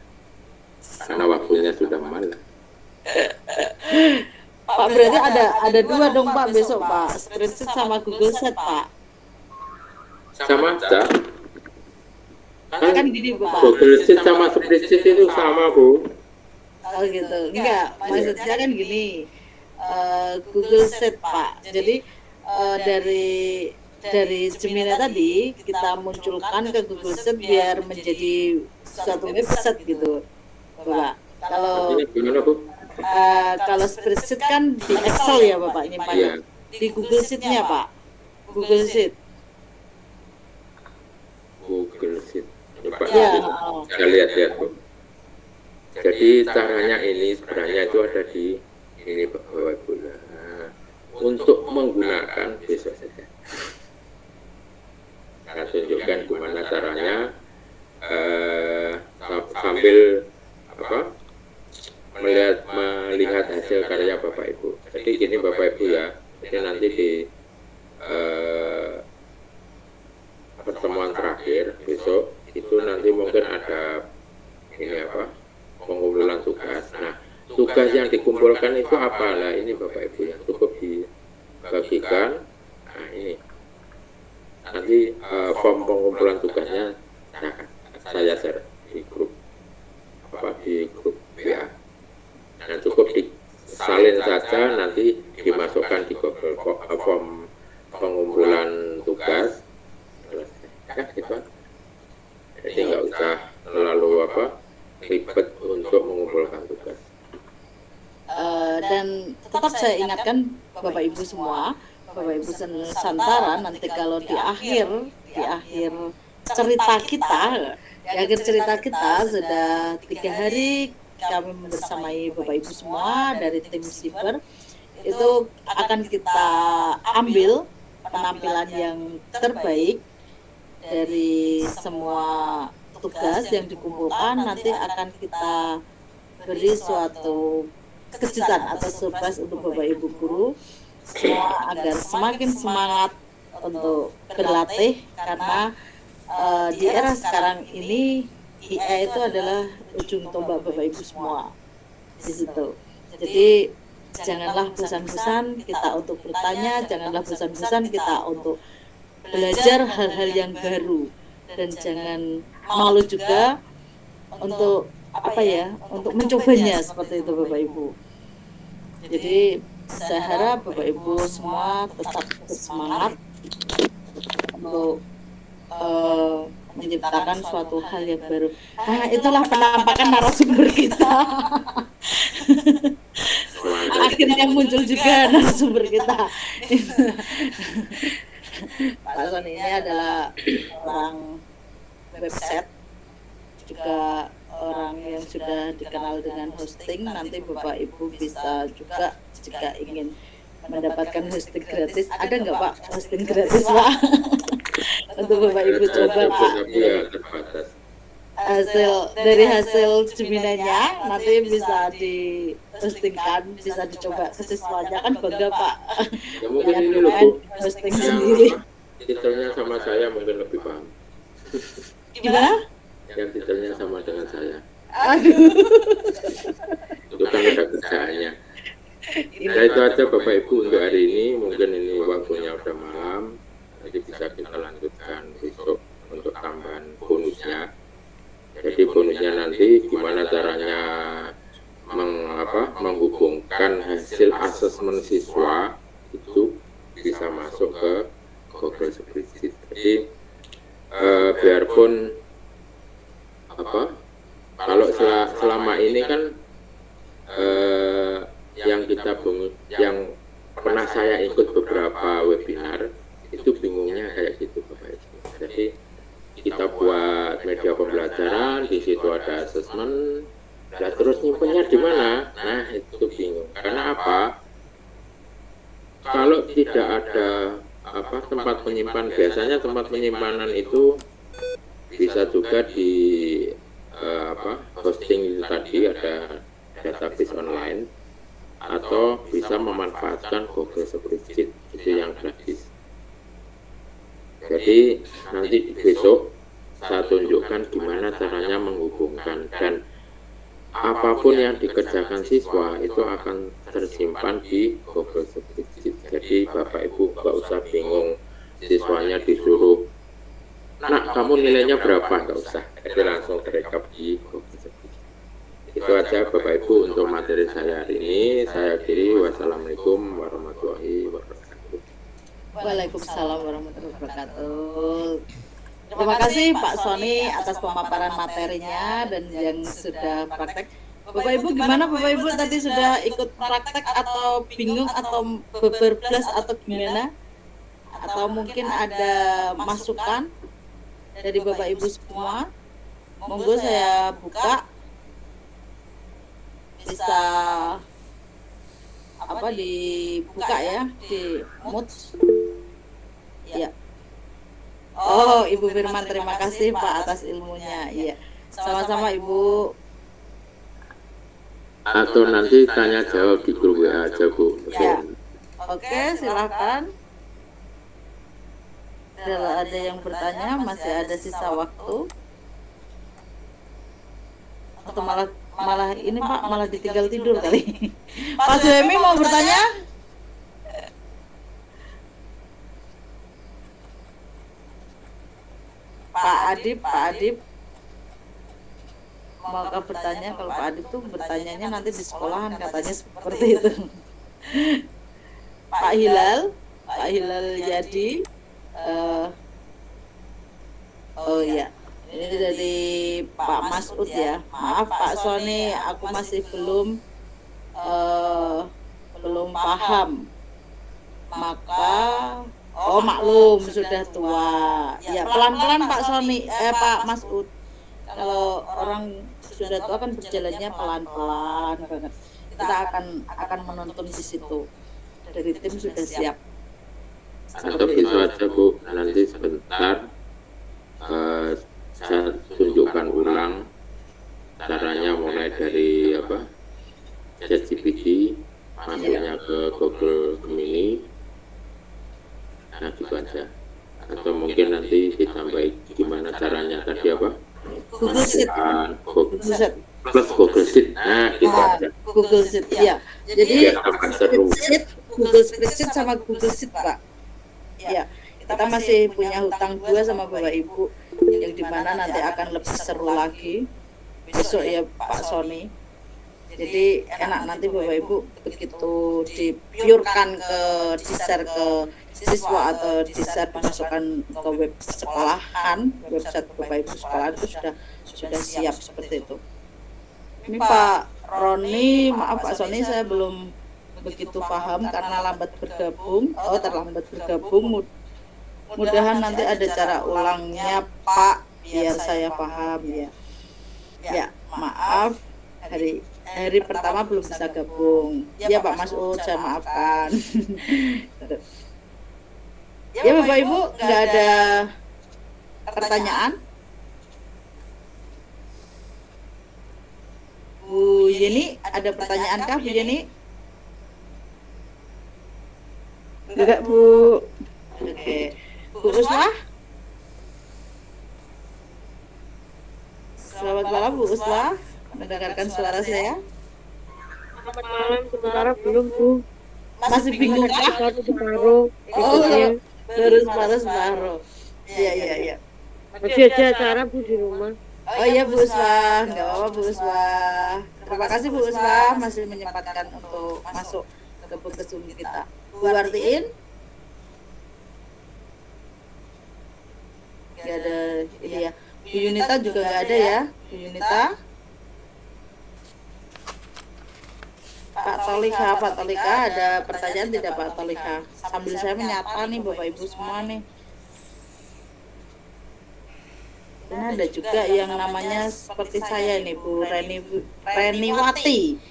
[SPEAKER 3] karena waktunya sudah malam.
[SPEAKER 4] Pak, berarti ada dua dong Pak besok Pak, spreadsheet sama Google Sheet Pak.
[SPEAKER 3] Sama aja.
[SPEAKER 4] Kan gini Pak.
[SPEAKER 3] Google Sheet sama Spreadsheet itu sama Bu.
[SPEAKER 4] Oh gitu. Enggak, maksudnya kan gini. Google Sheet Pak. Jadi dari Gemini tadi kita munculkan ke Google Sheet biar menjadi suatu website gitu, Bapak.
[SPEAKER 3] Gimana Bu?
[SPEAKER 4] Kalau spreadsheet kan di Excel ya Bapak nyimpannya. Di Google Sheet-nya Pak. Google Sheet.
[SPEAKER 3] Google Sheet. Coba
[SPEAKER 4] Ya.
[SPEAKER 3] kita lihat Bu. Jadi caranya ini sebenarnya itu ada di ini Bapak Ibu. Nah, untuk menggunakan besok saja. Saya tunjukkan gimana caranya sambil melihat hasil karya Bapak Ibu. Jadi gini Bapak Ibu ya, jadi nanti di pertemuan terakhir besok itu nanti mungkin ada ini pengumpulan tugas. Nah, tugas yang dikumpulkan itu apa lah, ini Bapak Ibu ya, cukup dibagikan. Nah, ini nanti form pengumpulan tugasnya saya share di grup WA. Nah, cukup disalin saja, nanti dimasukkan di Google form pengumpulan tugas. Ya, gitu. Jadi nggak usah terlalu ribet untuk mengumpulkan tugas.
[SPEAKER 4] Dan tetap saya ingatkan Bapak Ibu semua, Bapak Ibu Nusantara, nanti kalau di akhir cerita kita, di akhir cerita kita sudah 3 hari kami bersamai Bapak Ibu semua dari tim Siber
[SPEAKER 1] itu akan kita ambil penampilan yang terbaik dari semua tugas yang dikumpulkan. Nanti akan kita beri suatu kejutan atau surprise untuk Bapak Ibu guru semua agar semakin semangat untuk berlatih, karena di era sekarang ini IA itu adalah ujung tombak Bapak Ibu semua di situ. Jadi janganlah bosan-bosan kita untuk bertanya, janganlah bosan-bosan kita untuk belajar hal-hal yang baru, dan jangan malu juga untuk untuk mencobanya seperti itu Bapak Ibu. Jadi saya harap Bapak Ibu semua tetap bersemangat untuk menciptakan suatu hal yang baru. Nah, itulah penampakan narasumber kita. Akhirnya muncul juga narasumber kita. Pak Sony ini adalah orang website, juga orang yang sudah dikenal dengan hosting. Nanti Bapak Ibu bisa juga jika ingin mendapatkan hosting gratis. Ada nggak Pak hosting gratis Pak? Untuk Bapak Ibu coba Pak. Hasil Gemini-nya nanti bisa di hostingkan, bisa dicoba ke siswanya, kan bangga Pak.
[SPEAKER 3] Ya, mungkin ini loh Bu,
[SPEAKER 1] hosting
[SPEAKER 3] yang
[SPEAKER 1] sendiri.
[SPEAKER 3] titelnya sama saya mungkin lebih paham.
[SPEAKER 1] Gimana?
[SPEAKER 3] Yang titelnya sama dengan saya.
[SPEAKER 1] Aduh.
[SPEAKER 3] Itu kan ada kerjaannya. Nah itu aja Bapak Ibu untuk hari ini. Mungkin ini waktunya udah malam. Nanti bisa kita lanjutkan besok untuk tambahan bonusnya. Jadi bonusnya nanti gimana caranya menghubungkan hasil asesmen siswa itu bisa masuk ke Google Spreadsheet. Jadi biarpun kalau selama ini kan yang pernah saya ikut beberapa webinar itu bingungnya kayak gitu Bapak Ibu. Jadi kita buat media pembelajaran, di situ ada asesmen, nah terus nyimpennya di mana? Nah itu bingung. Karena apa? Kalau tidak ada tempat penyimpan, biasanya tempat penyimpanan itu bisa juga di hosting tadi, ada database online, atau bisa memanfaatkan Google Spreadsheet itu yang gratis. Jadi nanti besok saya tunjukkan gimana caranya menghubungkan, dan apapun yang dikerjakan siswa itu akan tersimpan di Google Spreadsheet. Jadi Bapak Ibu nggak usah bingung siswanya disuruh, nah kamu nilainya berapa, nggak usah, itu langsung terekam di Google Spreadsheet. Itu aja Bapak Ibu untuk materi saya hari ini. Saya akhiri, wassalamualaikum warahmatullahi wabarakatuh.
[SPEAKER 1] Waalaikumsalam warahmatullahi wabarakatuh. Terima kasih Pak Sony atas pemaparan materinya dan yang sudah praktek. Bapak Ibu gimana Bapak Ibu, tadi sudah ikut praktek atau bingung atau berblas atau gimana? Atau mungkin ada masukan dari Bapak Ibu semua? Monggo saya buka. Bisa dibuka ya di mute. Ya. Oh, Ibu Firman, terima kasih Pak atas ilmunya. Iya. Sama-sama Ibu.
[SPEAKER 3] Atau nanti tanya jawab di grup WA aja Bu.
[SPEAKER 1] Ya. Oke, silakan. Kalau ada yang bertanya, masih ada sisa waktu. Atau malah ini Pak, malah ditinggal tidur kali. Pak Suhemi mau bertanya? Pak Adib mau bertanya. Kalau Pak Adib tuh bertanyanya nanti di sekolahan katanya seperti itu. Pak Hilal Yadi, oh ya, ini dari Pak Masud ya. Maaf Pak Sony, aku masih belum paham. Maka maklum sudah tua. Ya pelan-pelan Pak Sony, Pak Masud. Kalau orang sudah tua kan berjalannya pelan-pelan banget. Kita akan menonton di situ. dari tim sudah siap.
[SPEAKER 3] Atau bisa aja Bu, nanti sebentar saya tunjukkan ulang caranya mulai dari ChatGPT masuknya ke Google Gemini. Nah gitu aja. Atau mungkin nanti ditambahin gimana caranya tadi
[SPEAKER 1] Google Sheet.
[SPEAKER 3] Google
[SPEAKER 1] Sheet.
[SPEAKER 3] plus Google Sheet. Nah gitu aja.
[SPEAKER 1] Google Sheet, ya. Jadi
[SPEAKER 3] Biar tambah seru.
[SPEAKER 1] Google Spreadsheet sama Google Sheet, Pak. Ya, kita masih punya hutang 2 sama Bapak Ibu yang dimana nanti akan lebih seru lagi besok ya Pak Sony. Jadi enak nanti Bapak Ibu begitu dipiurkan di-share ke siswa atau di-share dimasukkan ke web sekolahan, website Bapak Ibu sekolah itu sudah siap seperti itu. Ini Pak Roni, maaf Pak Sony saya belum begitu paham karena terlambat bergabung. Mudahan nanti ada cara ulangnya Pak biar saya paham ya. Ya, maaf hari pertama belum bisa gabung. Ya Pak Masud, saya maafkan. Ya Bapak Ibu, nggak ada pertanyaan? Bu Yeni, ada pertanyaan kah Bu Yeni?
[SPEAKER 6] Enggak, Bu.
[SPEAKER 1] Oke. Bu Uswah? Selamat malam Bu Uswah. Mendengarkan suara saya?
[SPEAKER 6] Selamat malam, sementara belum, Bu.
[SPEAKER 1] Masih bingung kah?
[SPEAKER 6] Baru separuh.
[SPEAKER 1] Oh, baru separuh. Iya.
[SPEAKER 6] Masih ada acara, Bu, di rumah.
[SPEAKER 1] Oh iya Bu Uswah, nggak apa-apa Bu Uswah. Terima kasih Bu Uswah masih menyempatkan untuk masuk ke Zoom kita. Bu Wartiin? Nggak ada ini ya. Bu Yunita juga nggak ada ya. Bu Yunita? Pak Tolika ada pertanyaan tidak Pak Tolika? Sambil saya menyapa nih Bapak Ibu semua nih. Dan ada juga yang namanya seperti saya nih Bu Reniwati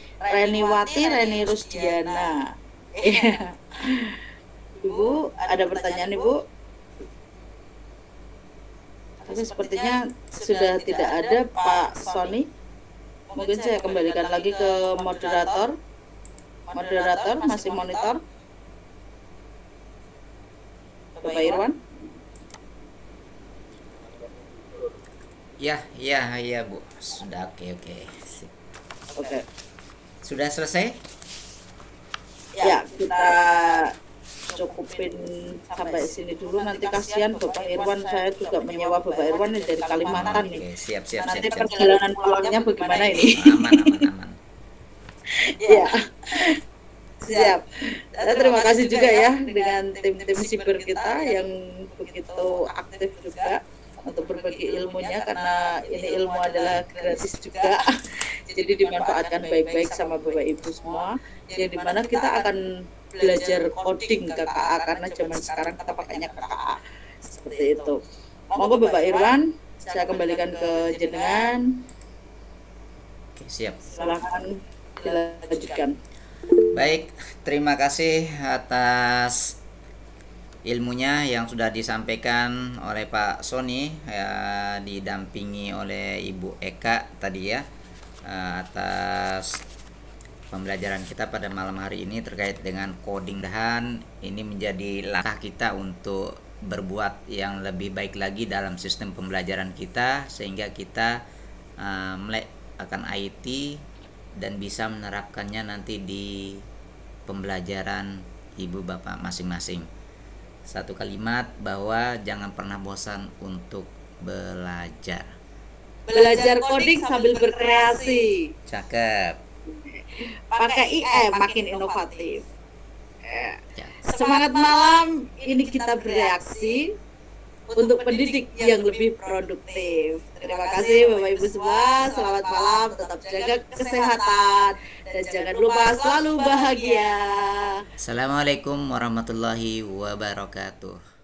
[SPEAKER 1] Reni Rusdiana. Ibu ada pertanyaan Ibu? Tapi sepertinya sudah tidak ada Pak Sony. Mungkin saya kembalikan lagi ke moderator. Moderator masih monitor. Bapak Irwan.
[SPEAKER 2] Ya Bu, sudah oke. Sip.
[SPEAKER 1] Oke.
[SPEAKER 2] Sudah selesai?
[SPEAKER 1] Ya, kita cukupin sampai sini dulu. Nanti kasihan Bapak Irwan, saya juga menyewa Bapak Irwan dari Kalimantan nih.
[SPEAKER 2] Oke, siap.
[SPEAKER 1] Nanti perjalanan pulangnya bagaimana ini?
[SPEAKER 2] Aman.
[SPEAKER 1] Ya, siap. Terima kasih juga ya dengan tim-tim siber kita yang begitu aktif juga untuk berbagi ilmunya, karena ini ilmu adalah gratis juga. Jadi dimanfaatkan baik-baik sama Bapak Ibu semua, yang dimana kita akan belajar coding KKA karena zaman sekarang kita pakainya KKA seperti itu. Monggo Bapak Irwan, saya kembalikan ke jenengan.
[SPEAKER 2] Oke, siap.
[SPEAKER 1] Silakan dilanjutkan.
[SPEAKER 2] Baik, terima kasih atas ilmunya yang sudah disampaikan oleh Pak Sony ya, didampingi oleh Ibu Eka tadi ya, atas pembelajaran kita pada malam hari ini terkait dengan coding. Dan ini menjadi langkah kita untuk berbuat yang lebih baik lagi dalam sistem pembelajaran kita, sehingga kita melek akan IT dan bisa menerapkannya nanti di pembelajaran ibu bapak masing-masing. Satu kalimat bahwa jangan pernah bosan untuk belajar.
[SPEAKER 1] Belajar coding sambil berkreasi.
[SPEAKER 2] Cakep.
[SPEAKER 1] Pakai IM makin inovatif.
[SPEAKER 2] Ya.
[SPEAKER 1] Semangat malam, ini kita bereaksi untuk pendidik yang lebih produktif. Terima kasih Bapak Ibu semua. Selamat malam, tetap jaga kesehatan dan jangan lupa selalu bahagia.
[SPEAKER 2] Assalamualaikum warahmatullahi wabarakatuh.